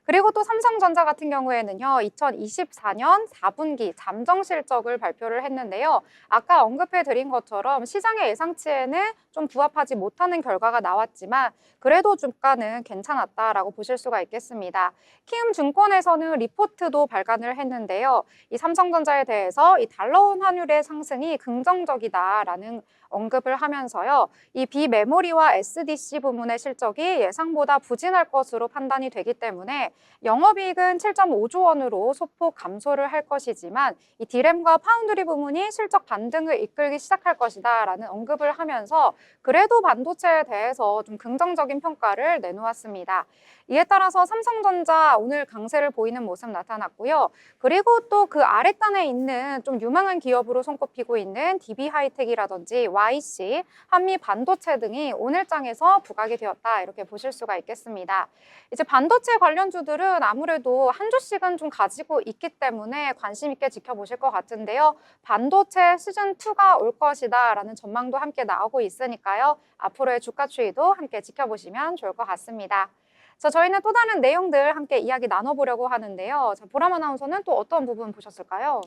그리고 또 삼성전자 같은 경우에는요, 2024년 4분기 잠정 실적을 발표를 했는데요. 아까 언급해 드린 것처럼 시장의 예상치에는 좀 부합하지 못하는 결과가 나왔지만 그래도 주가는 괜찮았다라고 보실 수가 있겠습니다. 키움증권에서는 리포트도 발간을 했는데요. 이 삼성전자에 대해서 이 달러원 환율의 상승이 긍정적이다라는 언급을 하면서요. 이 비메모리와 SDC 부문의 실적이 예상보다 부진할 것으로 판단이 되기 때문에 영업이익은 7.5조 원으로 소폭 감소를 할 것이지만 이 디램과 파운드리 부문이 실적 반등을 이끌기 시작할 것이다 라는 언급을 하면서 그래도 반도체에 대해서 좀 긍정적인 평가를 내놓았습니다. 이에 따라서 삼성전자 오늘 강세를 보이는 모습 나타났고요. 그리고 또 그 아랫단에 있는 좀 유망한 기업으로 손꼽히고 있는 DB하이텍이라든지 YC, 한미반도체 등이 오늘 장에서 부각이 되었다 이렇게 보실 수가 있겠습니다. 이제 반도체 관련주들은 아무래도 한 주씩은 좀 가지고 있기 때문에 관심 있게 지켜보실 것 같은데요. 반도체 시즌2가 올 것이다 라는 전망도 함께 나오고 있으니까요. 앞으로의 주가 추이도 함께 지켜보시면 좋을 것 같습니다. 자, 저희는 또 다른 내용들 함께 이야기 나눠보려고 하는데요. 자, 보람 아나운서는 또 어떤 부분 보셨을까요?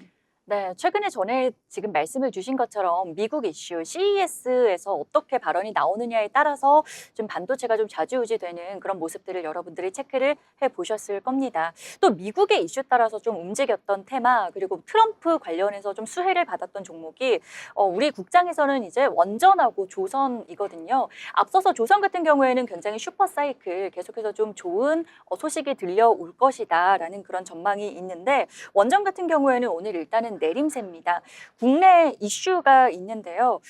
네, 최근에 전에 지금 말씀을 주신 것처럼 미국 이슈 CES에서 어떻게 발언이 나오느냐에 따라서 좀 반도체가 좀 좌지우지되는 그런 모습들을 여러분들이 체크를 해보셨을 겁니다. 또 미국의 이슈 따라서 좀 움직였던 테마 그리고 트럼프 관련해서 좀 수혜를 받았던 종목이 우리 국장에서는 이제 원전하고 조선이거든요. 앞서서 조선 같은 경우에는 굉장히 슈퍼사이클 계속해서 좀 좋은 소식이 들려올 것이다라는 그런 전망이 있는데 원전 같은 경우에는 오늘 일단은 내림세입니다. 국내 이슈가 있는데요.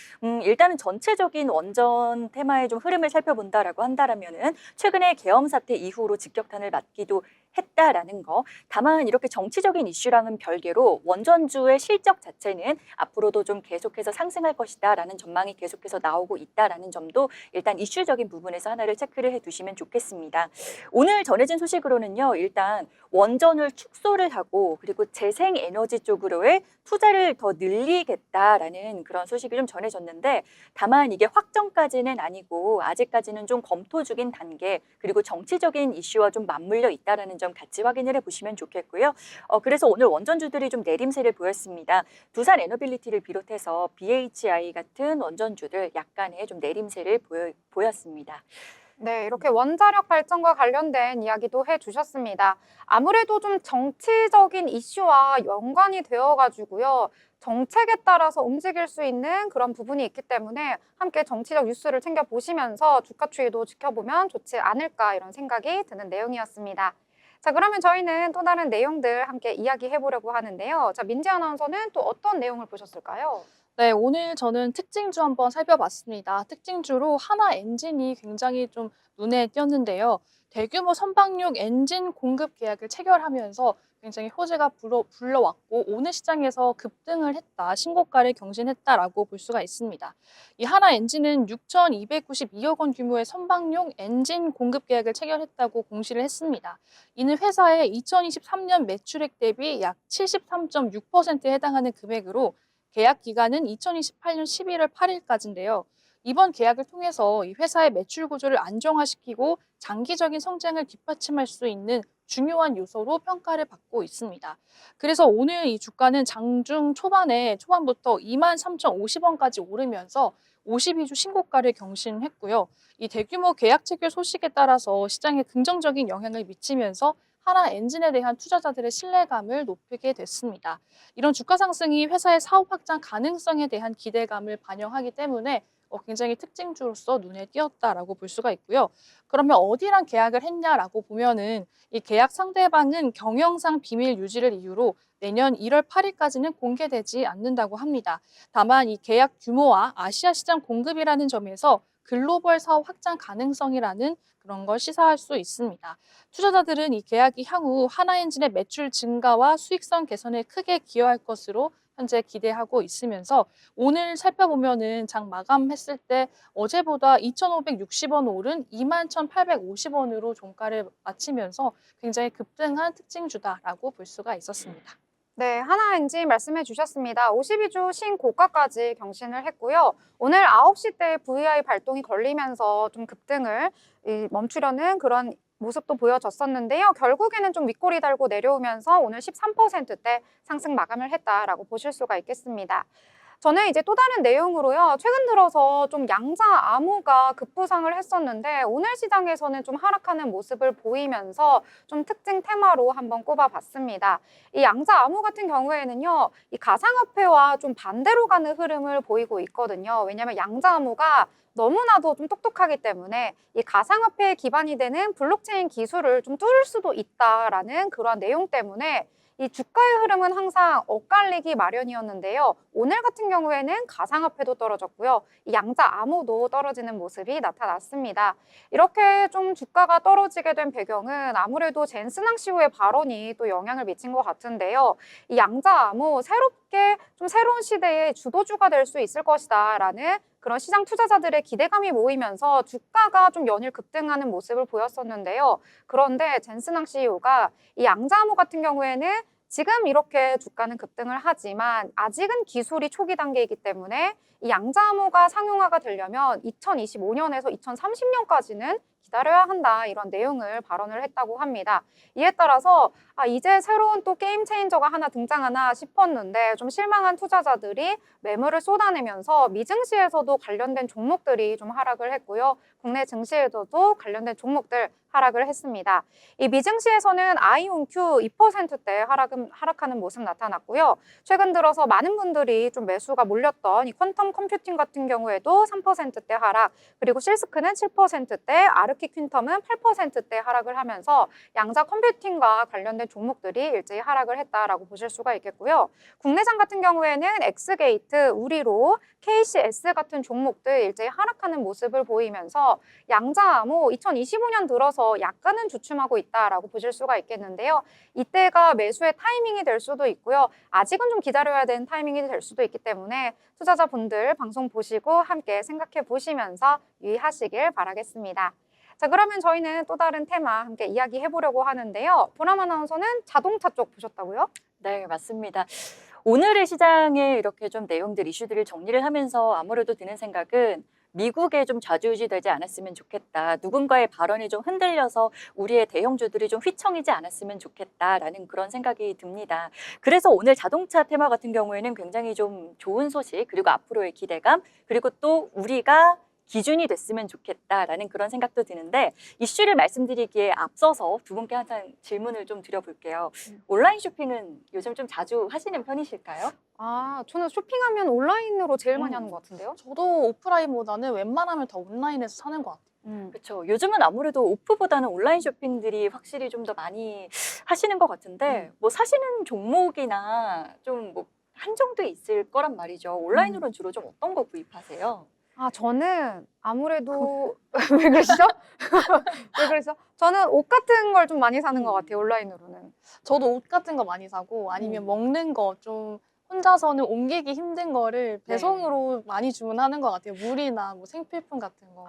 일단은 전체적인 원전 테마의 좀 흐름을 살펴본다라고 한다라면은 최근에 계엄 사태 이후로 직격탄을 맞기도 했다라는 거. 다만 이렇게 정치적인 이슈랑은 별개로 원전주의 실적 자체는 앞으로도 좀 계속해서 상승할 것이다라는 전망이 계속해서 나오고 있다라는 점도 일단 이슈적인 부분에서 하나를 체크를 해두시면 좋겠습니다. 오늘 전해진 소식으로는요. 일단 원전을 축소를 하고 그리고 재생에너지 쪽으로의 투자를 더 늘리겠다라는 그런 소식이 좀 전해졌는데 다만 이게 확정까지는 아니고 아직까지는 좀 검토 중인 단계 그리고 정치적인 이슈와 좀 맞물려 있다라는 점 같이 확인을 해보시면 좋겠고요. 그래서 오늘 원전주들이 좀 내림세를 보였습니다. 두산 에너빌리티를 비롯해서 BHI 같은 원전주들 약간의 좀 내림세를 보였습니다.
네, 이렇게 원자력 발전과 관련된 이야기도 해주셨습니다. 아무래도 좀 정치적인 이슈와 연관이 되어가지고요. 정책에 따라서 움직일 수 있는 그런 부분이 있기 때문에 함께 정치적 뉴스를 챙겨보시면서 주가 추이도 지켜보면 좋지 않을까 이런 생각이 드는 내용이었습니다. 자, 그러면 저희는 또 다른 내용들 함께 이야기해보려고 하는데요. 자, 민지 아나운서는 또 어떤 내용을 보셨을까요?
네, 오늘 저는 특징주 한번 살펴봤습니다. 특징주로 하나 엔진이 굉장히 좀 눈에 띄었는데요. 대규모 선박용 엔진 공급 계약을 체결하면서 굉장히 호재가 불러왔고 오늘 시장에서 급등을 했다, 신고가를 경신했다라고 볼 수가 있습니다. 이 하나 엔진은 6,292억 원 규모의 선박용 엔진 공급 계약을 체결했다고 공시를 했습니다. 이는 회사의 2023년 매출액 대비 약 73.6%에 해당하는 금액으로 계약 기간은 2028년 11월 8일까지인데요. 이번 계약을 통해서 이 회사의 매출 구조를 안정화시키고 장기적인 성장을 뒷받침할 수 있는 중요한 요소로 평가를 받고 있습니다. 그래서 오늘 이 주가는 장중 초반부터 23,050원까지 오르면서 52주 신고가를 경신했고요. 이 대규모 계약 체결 소식에 따라서 시장에 긍정적인 영향을 미치면서 하나 엔진에 대한 투자자들의 신뢰감을 높이게 됐습니다. 이런 주가 상승이 회사의 사업 확장 가능성에 대한 기대감을 반영하기 때문에 굉장히 특징주로서 눈에 띄었다라고 볼 수가 있고요. 그러면 어디랑 계약을 했냐라고 보면은 이 계약 상대방은 경영상 비밀 유지를 이유로 내년 1월 8일까지는 공개되지 않는다고 합니다. 다만 이 계약 규모와 아시아 시장 공급이라는 점에서 글로벌 사업 확장 가능성이라는 그런 걸 시사할 수 있습니다. 투자자들은 이 계약이 향후 하나엔진의 매출 증가와 수익성 개선에 크게 기여할 것으로 현재 기대하고 있으면서 오늘 살펴보면은 장 마감했을 때 어제보다 2,560원 오른 21,850원으로 종가를 마치면서 굉장히 급등한 특징주다라고 볼 수가 있었습니다.
네, 하나 엔진 말씀해 주셨습니다. 52주 신고가까지 경신을 했고요. 오늘 9시 때 VI 발동이 걸리면서 좀 급등을 멈추려는 그런 모습도 보여졌었는데요. 결국에는 좀 윗꼬리 달고 내려오면서 오늘 13%대 상승 마감을 했다라고 보실 수가 있겠습니다. 저는 이제 또 다른 내용으로요. 최근 들어서 좀 양자 암호가 급부상을 했었는데 오늘 시장에서는 좀 하락하는 모습을 보이면서 좀 특징 테마로 한번 꼽아봤습니다. 이 양자 암호 같은 경우에는요. 이 가상화폐와 좀 반대로 가는 흐름을 보이고 있거든요. 왜냐하면 양자 암호가 너무나도 좀 똑똑하기 때문에 이 가상화폐에 기반이 되는 블록체인 기술을 좀 뚫을 수도 있다라는 그런 내용 때문에 이 주가의 흐름은 항상 엇갈리기 마련이었는데요. 오늘 같은 경우에는 가상화폐도 떨어졌고요. 이 양자 암호도 떨어지는 모습이 나타났습니다. 이렇게 좀 주가가 떨어지게 된 배경은 아무래도 젠스낭 CEO의 발언이 또 영향을 미친 것 같은데요. 이 양자 암호 새롭게 좀 새로운 시대의 주도주가 될 수 있을 것이다라는 그런 시장 투자자들의 기대감이 모이면서 주가가 좀 연일 급등하는 모습을 보였었는데요. 그런데 젠스낭 CEO가 이 양자 암호 같은 경우에는 지금 이렇게 주가는 급등을 하지만 아직은 기술이 초기 단계이기 때문에 이 양자 암호가 상용화가 되려면 2025년에서 2030년까지는 기다려야 한다 이런 내용을 발언을 했다고 합니다. 이에 따라서 이제 새로운 또 게임 체인저가 하나 등장하나 싶었는데 좀 실망한 투자자들이 매물을 쏟아내면서 미증시에서도 관련된 종목들이 좀 하락을 했고요. 국내 증시에서도 관련된 종목들 하락을 했습니다. 이 미증시에서는 아이온큐 2%대 하락하는 모습 나타났고요. 최근 들어서 많은 분들이 좀 매수가 몰렸던 이 퀀텀 컴퓨팅 같은 경우에도 3%대 하락, 그리고 실스크는 7%대, 아르키 퀸텀은 8%대 하락을 하면서 양자 컴퓨팅과 관련된 종목들이 일제히 하락을 했다라고 보실 수가 있겠고요. 국내장 같은 경우에는 엑스게이트, 우리로, KCS 같은 종목들 일제히 하락하는 모습을 보이면서 양자 암호 2025년 들어서 약간은 주춤하고 있다라고 보실 수가 있겠는데요. 이때가 매수의 타이밍이 될 수도 있고요. 아직은 좀 기다려야 되는 타이밍이 될 수도 있기 때문에 투자자분들 방송 보시고 함께 생각해 보시면서 유의하시길 바라겠습니다. 자, 그러면 저희는 또 다른 테마 함께 이야기해 보려고 하는데요. 보람 아나운서는 자동차 쪽 보셨다고요?
네, 맞습니다. 오늘의 시장에 이렇게 좀 내용들, 이슈들을 정리를 하면서 아무래도 드는 생각은 미국에 좀 좌지우지 되지 않았으면 좋겠다. 누군가의 발언이 좀 흔들려서 우리의 대형주들이 좀 휘청이지 않았으면 좋겠다라는 그런 생각이 듭니다. 그래서 오늘 자동차 테마 같은 경우에는 굉장히 좀 좋은 소식, 그리고 앞으로의 기대감, 그리고 또 우리가 기준이 됐으면 좋겠다라는 그런 생각도 드는데 이슈를 말씀드리기에 앞서서 두 분께 항상 질문을 좀 드려볼게요. 온라인 쇼핑은 요즘 좀 자주 하시는 편이실까요?
저는 쇼핑하면 온라인으로 제일 많이 하는 것 같은데요.
저도 오프라인보다는 웬만하면 다 온라인에서 사는 것 같아요.
그렇죠. 요즘은 아무래도 오프보다는 온라인 쇼핑들이 확실히 좀 더 많이 하시는 것 같은데 뭐 사시는 종목이나 좀 뭐 한정돼 있을 거란 말이죠. 온라인으로는 주로 좀 어떤 거 구입하세요?
저는 아무래도 왜 그러시죠? 왜 그러시죠? 저는 옷 같은 걸 좀 많이 사는 것 같아요, 온라인으로는.
저도 옷 같은 거 많이 사고 아니면 먹는 거 좀 혼자서는 옮기기 힘든 거를 배송으로 많이 주문하는 것 같아요. 물이나 뭐 생필품 같은 거.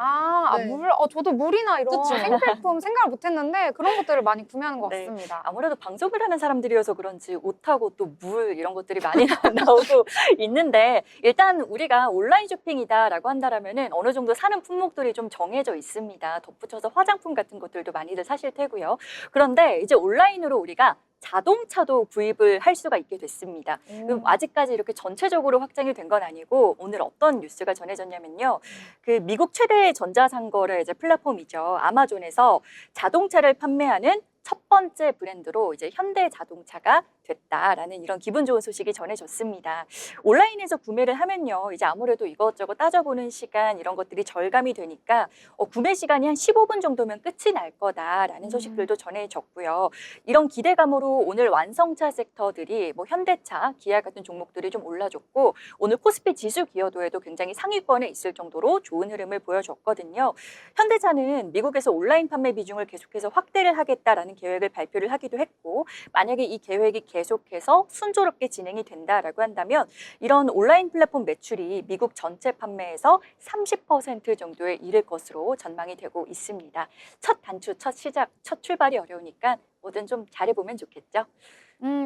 네.
저도 물이나 이런
그쵸.
생필품 생각을 못 했는데 그런 것들을 많이 구매하는 것
네.
같습니다.
아무래도 방송을 하는 사람들이어서 그런지 옷하고 또 물 이런 것들이 많이 나오고 있는데 일단 우리가 온라인 쇼핑이다라고 한다라면은 어느 정도 사는 품목들이 좀 정해져 있습니다. 덧붙여서 화장품 같은 것들도 많이들 사실 테고요. 그런데 이제 온라인으로 우리가 자동차도 구입을 할 수가 있게 됐습니다. 그럼 아직까지 이렇게 전체적으로 확장이 된 건 아니고 오늘 어떤 뉴스가 전해졌냐면요. 그 미국 최대 전자상거래 이제 플랫폼이죠. 아마존에서 자동차를 판매하는 첫 번째 브랜드로 이제 현대 자동차가 됐다라는 이런 기분 좋은 소식이 전해졌습니다. 온라인에서 구매를 하면요, 이제 아무래도 이것저것 따져보는 시간 이런 것들이 절감이 되니까 구매 시간이 한 15분 정도면 끝이 날 거다라는 소식들도 전해졌고요. 이런 기대감으로 오늘 완성차 섹터들이 뭐 현대차, 기아 같은 종목들이 좀 올라줬고 오늘 코스피 지수 기여도에도 굉장히 상위권에 있을 정도로 좋은 흐름을 보여줬거든요. 현대차는 미국에서 온라인 판매 비중을 계속해서 확대를 하겠다라는 계획을 발표를 하기도 했고 만약에 이 계획이 계속해서 순조롭게 진행이 된다라고 한다면 이런 온라인 플랫폼 매출이 미국 전체 판매에서 30% 정도에 이를 것으로 전망이 되고 있습니다. 첫 단추, 첫 시작, 첫 출발이 어려우니까 뭐든 좀 잘해보면 좋겠죠.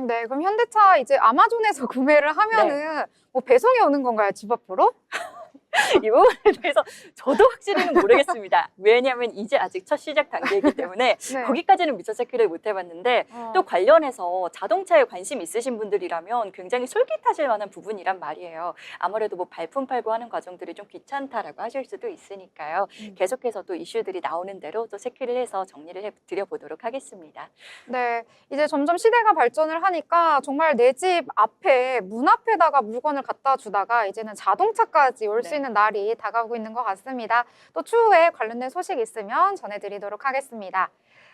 네. 그럼 현대차 이제 아마존에서 구매를 하면은 뭐 배송이 오는 건가요, 집 앞으로?
이 부분에 대해서 저도 확실히는 모르겠습니다. 왜냐하면 이제 아직 첫 시작 단계이기 때문에
네.
거기까지는 미처 체크를 못 해봤는데 또 관련해서 자동차에 관심 있으신 분들이라면 굉장히 솔깃하실 만한 부분이란 말이에요. 아무래도 뭐 발품 팔고 하는 과정들이 좀 귀찮다라고 하실 수도 있으니까요. 계속해서 또 이슈들이 나오는 대로 또 체크를 해서 정리를 해드려보도록 하겠습니다.
네, 이제 점점 시대가 발전을 하니까 정말 내 집 앞에 문 앞에다가 물건을 갖다 주다가 이제는 자동차까지 올 수 있는 날이 다가오고 있는 것 같습니다. 또 추후에 관련된 소식 있으면 전해드리도록 하겠습니다.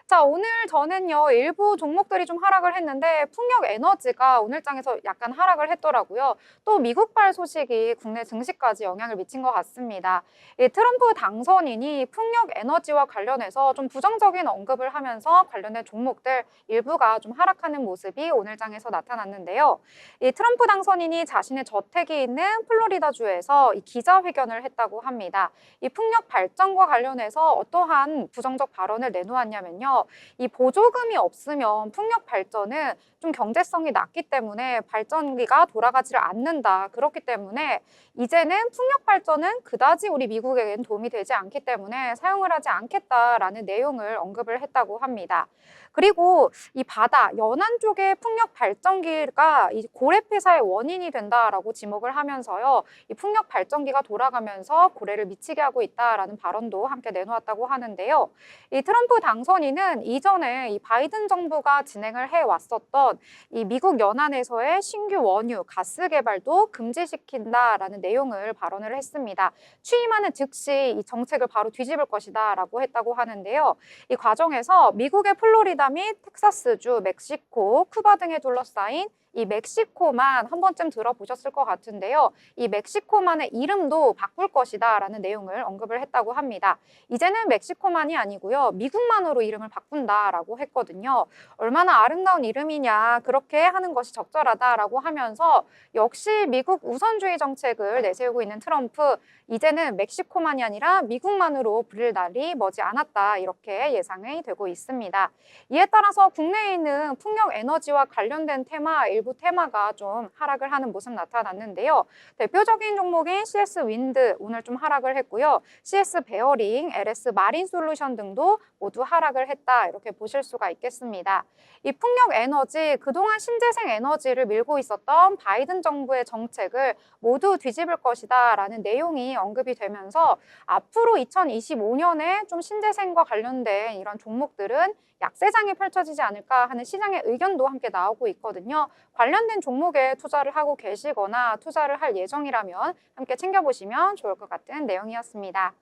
자, 오늘 저는요, 일부 종목들이 좀 하락을 했는데 풍력 에너지가 오늘 장에서 약간 하락을 했더라고요. 또 미국발 소식이 국내 증시까지 영향을 미친 것 같습니다. 이 트럼프 당선인이 풍력 에너지와 관련해서 좀 부정적인 언급을 하면서 관련된 종목들 일부가 좀 하락하는 모습이 오늘 장에서 나타났는데요. 이 트럼프 당선인이 자신의 저택이 있는 플로리다주에서 이 기자회견을 했다고 합니다. 이 풍력 발전과 관련해서 어떠한 부정적 발언을 내놓았냐면요. 이 보조금이 없으면 풍력 발전은 좀 경제성이 낮기 때문에 발전기가 돌아가지를 않는다. 그렇기 때문에 이제는 풍력 발전은 그다지 우리 미국에겐 도움이 되지 않기 때문에 사용을 하지 않겠다라는 내용을 언급을 했다고 합니다. 그리고 이 바다, 연안 쪽의 풍력 발전기가 이 고래 폐사의 원인이 된다라고 지목을 하면서요. 이 풍력 발전기가 돌아가면서 고래를 미치게 하고 있다라는 발언도 함께 내놓았다고 하는데요. 이 트럼프 당선인은 이전에 이 바이든 정부가 진행을 해왔었던 이 미국 연안에서의 신규 원유, 가스 개발도 금지시킨다라는 내용을 발언을 했습니다. 취임하는 즉시 이 정책을 바로 뒤집을 것이다라고 했다고 하는데요. 이 과정에서 미국의 플로리다 및 텍사스주, 멕시코, 쿠바 등에 둘러싸인 이 멕시코만 한 번쯤 들어보셨을 것 같은데요. 이 멕시코만의 이름도 바꿀 것이다라는 내용을 언급을 했다고 합니다. 이제는 멕시코만이 아니고요. 미국만으로 이름을 바꾼다라고 했거든요. 얼마나 아름다운 이름이냐, 그렇게 하는 것이 적절하다라고 하면서 역시 미국 우선주의 정책을 내세우고 있는 트럼프, 이제는 멕시코만이 아니라 미국만으로 부를 날이 머지 않았다, 이렇게 예상이 되고 있습니다. 이에 따라서 국내에 있는 풍력 에너지와 관련된 테마 일부 내부 테마가 좀 하락을 하는 모습 나타났는데요. 대표적인 종목인 CS 윈드 오늘 좀 하락을 했고요. CS 베어링, LS 마린 솔루션 등도 모두 하락을 했다 이렇게 보실 수가 있겠습니다. 이 풍력 에너지, 그동안 신재생 에너지를 밀고 있었던 바이든 정부의 정책을 모두 뒤집을 것이다 라는 내용이 언급이 되면서 앞으로 2025년에 좀 신재생과 관련된 이런 종목들은 약세장이 펼쳐지지 않을까 하는 시장의 의견도 함께 나오고 있거든요. 관련된 종목에 투자를 하고 계시거나 투자를 할 예정이라면 함께 챙겨보시면 좋을 것 같은 내용이었습니다.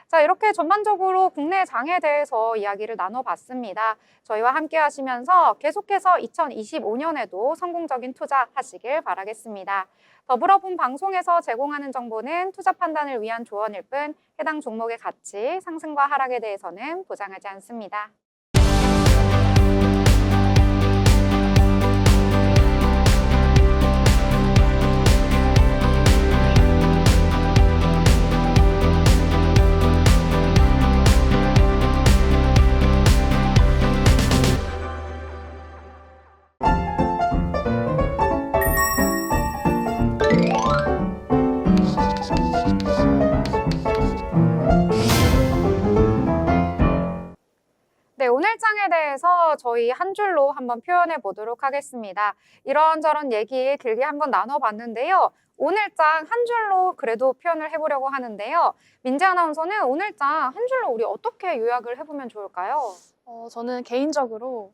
자, 이렇게 전반적으로 국내 장에 대해서 이야기를 나눠봤습니다. 저희와 함께 하시면서 계속해서 2025년에도 성공적인 투자 하시길 바라겠습니다. 더불어 본 방송에서 제공하는 정보는 투자 판단을 위한 조언일 뿐 해당 종목의 가치, 상승과 하락에 대해서는 보장하지 않습니다. 네, 오늘 장에 대해서 저희 한 줄로 한번 표현해 보도록 하겠습니다. 이런저런 얘기 길게 한번 나눠봤는데요. 오늘 장 한 줄로 그래도 표현을 해보려고 하는데요. 민지 아나운서는 오늘 장 한 줄로 우리 어떻게 요약을 해보면 좋을까요?
저는 개인적으로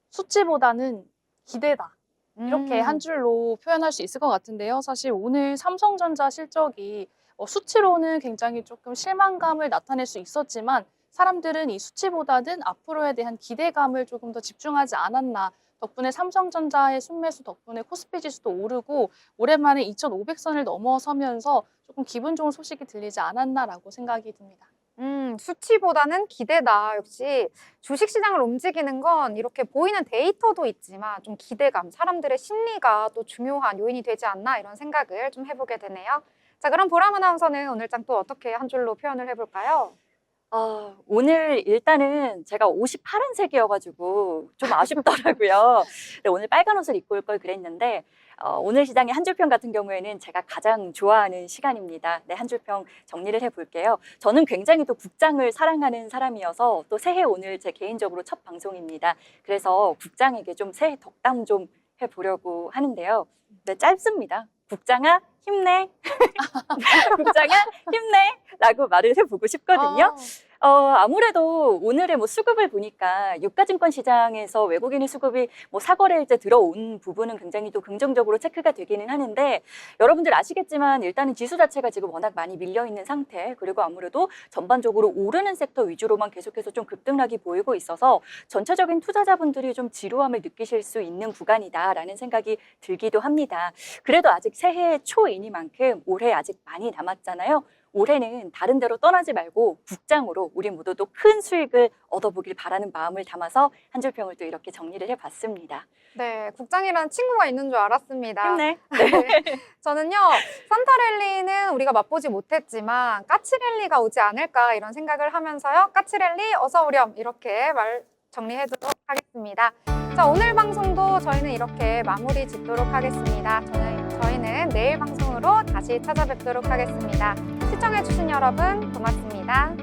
수치보다는 기대다. 이렇게 한 줄로 표현할 수 있을 것 같은데요. 사실 오늘 삼성전자 실적이 수치로는 굉장히 조금 실망감을 나타낼 수 있었지만 사람들은 이 수치보다는 앞으로에 대한 기대감을 조금 더 집중하지 않았나. 덕분에 삼성전자의 순매수 덕분에 코스피 지수도 오르고 오랜만에 2,500선을 넘어서면서 조금 기분 좋은 소식이 들리지 않았나라고 생각이 듭니다.
수치보다는 기대다. 역시 주식시장을 움직이는 건 이렇게 보이는 데이터도 있지만 좀 기대감, 사람들의 심리가 또 중요한 요인이 되지 않나 이런 생각을 좀 해보게 되네요. 자, 그럼 보람 아나운서는 오늘 장 또 어떻게 한 줄로 표현을 해볼까요?
오늘 일단은 제가 옷이 파란색이어가지고 좀 아쉽더라고요. 근데 오늘 빨간 옷을 입고 올 걸 그랬는데 오늘 시장의 한 줄평 같은 경우에는 제가 가장 좋아하는 시간입니다. 네, 한 줄평 정리를 해볼게요. 저는 굉장히 또 국장을 사랑하는 사람이어서 또 새해 오늘 제 개인적으로 첫 방송입니다. 그래서 국장에게 좀 새해 덕담 좀 해보려고 하는데요. 네, 짧습니다. 국장아 힘내. 국장아 힘내. 라고 말을 해보고 싶거든요. 아무래도 오늘의 수급을 보니까 유가증권 시장에서 외국인의 수급이 사거래일째 들어온 부분은 굉장히 또 긍정적으로 체크가 되기는 하는데 여러분들 아시겠지만 일단은 지수 자체가 지금 워낙 많이 밀려 있는 상태 그리고 아무래도 전반적으로 오르는 섹터 위주로만 계속해서 좀 급등락이 보이고 있어서 전체적인 투자자분들이 좀 지루함을 느끼실 수 있는 구간이다라는 생각이 들기도 합니다. 그래도 아직 새해 초이니만큼 올해 아직 많이 남았잖아요. 올해는 다른 데로 떠나지 말고 국장으로 우리 모두 또 큰 수익을 얻어보길 바라는 마음을 담아서 한 줄평을 또 이렇게 정리를 해봤습니다.
네, 국장이라는 친구가 있는 줄 알았습니다.
힘내.
네. 저는요, 산타랠리는 우리가 맛보지 못했지만 까치랠리가 오지 않을까 이런 생각을 하면서요. 까치랠리 어서 오렴 이렇게 말 정리해두도록 하겠습니다. 자, 오늘 방송도 저희는 이렇게 마무리 짓도록 하겠습니다. 저희는 내일 방송으로 다시 찾아뵙도록 하겠습니다. 시청해주신 여러분 고맙습니다.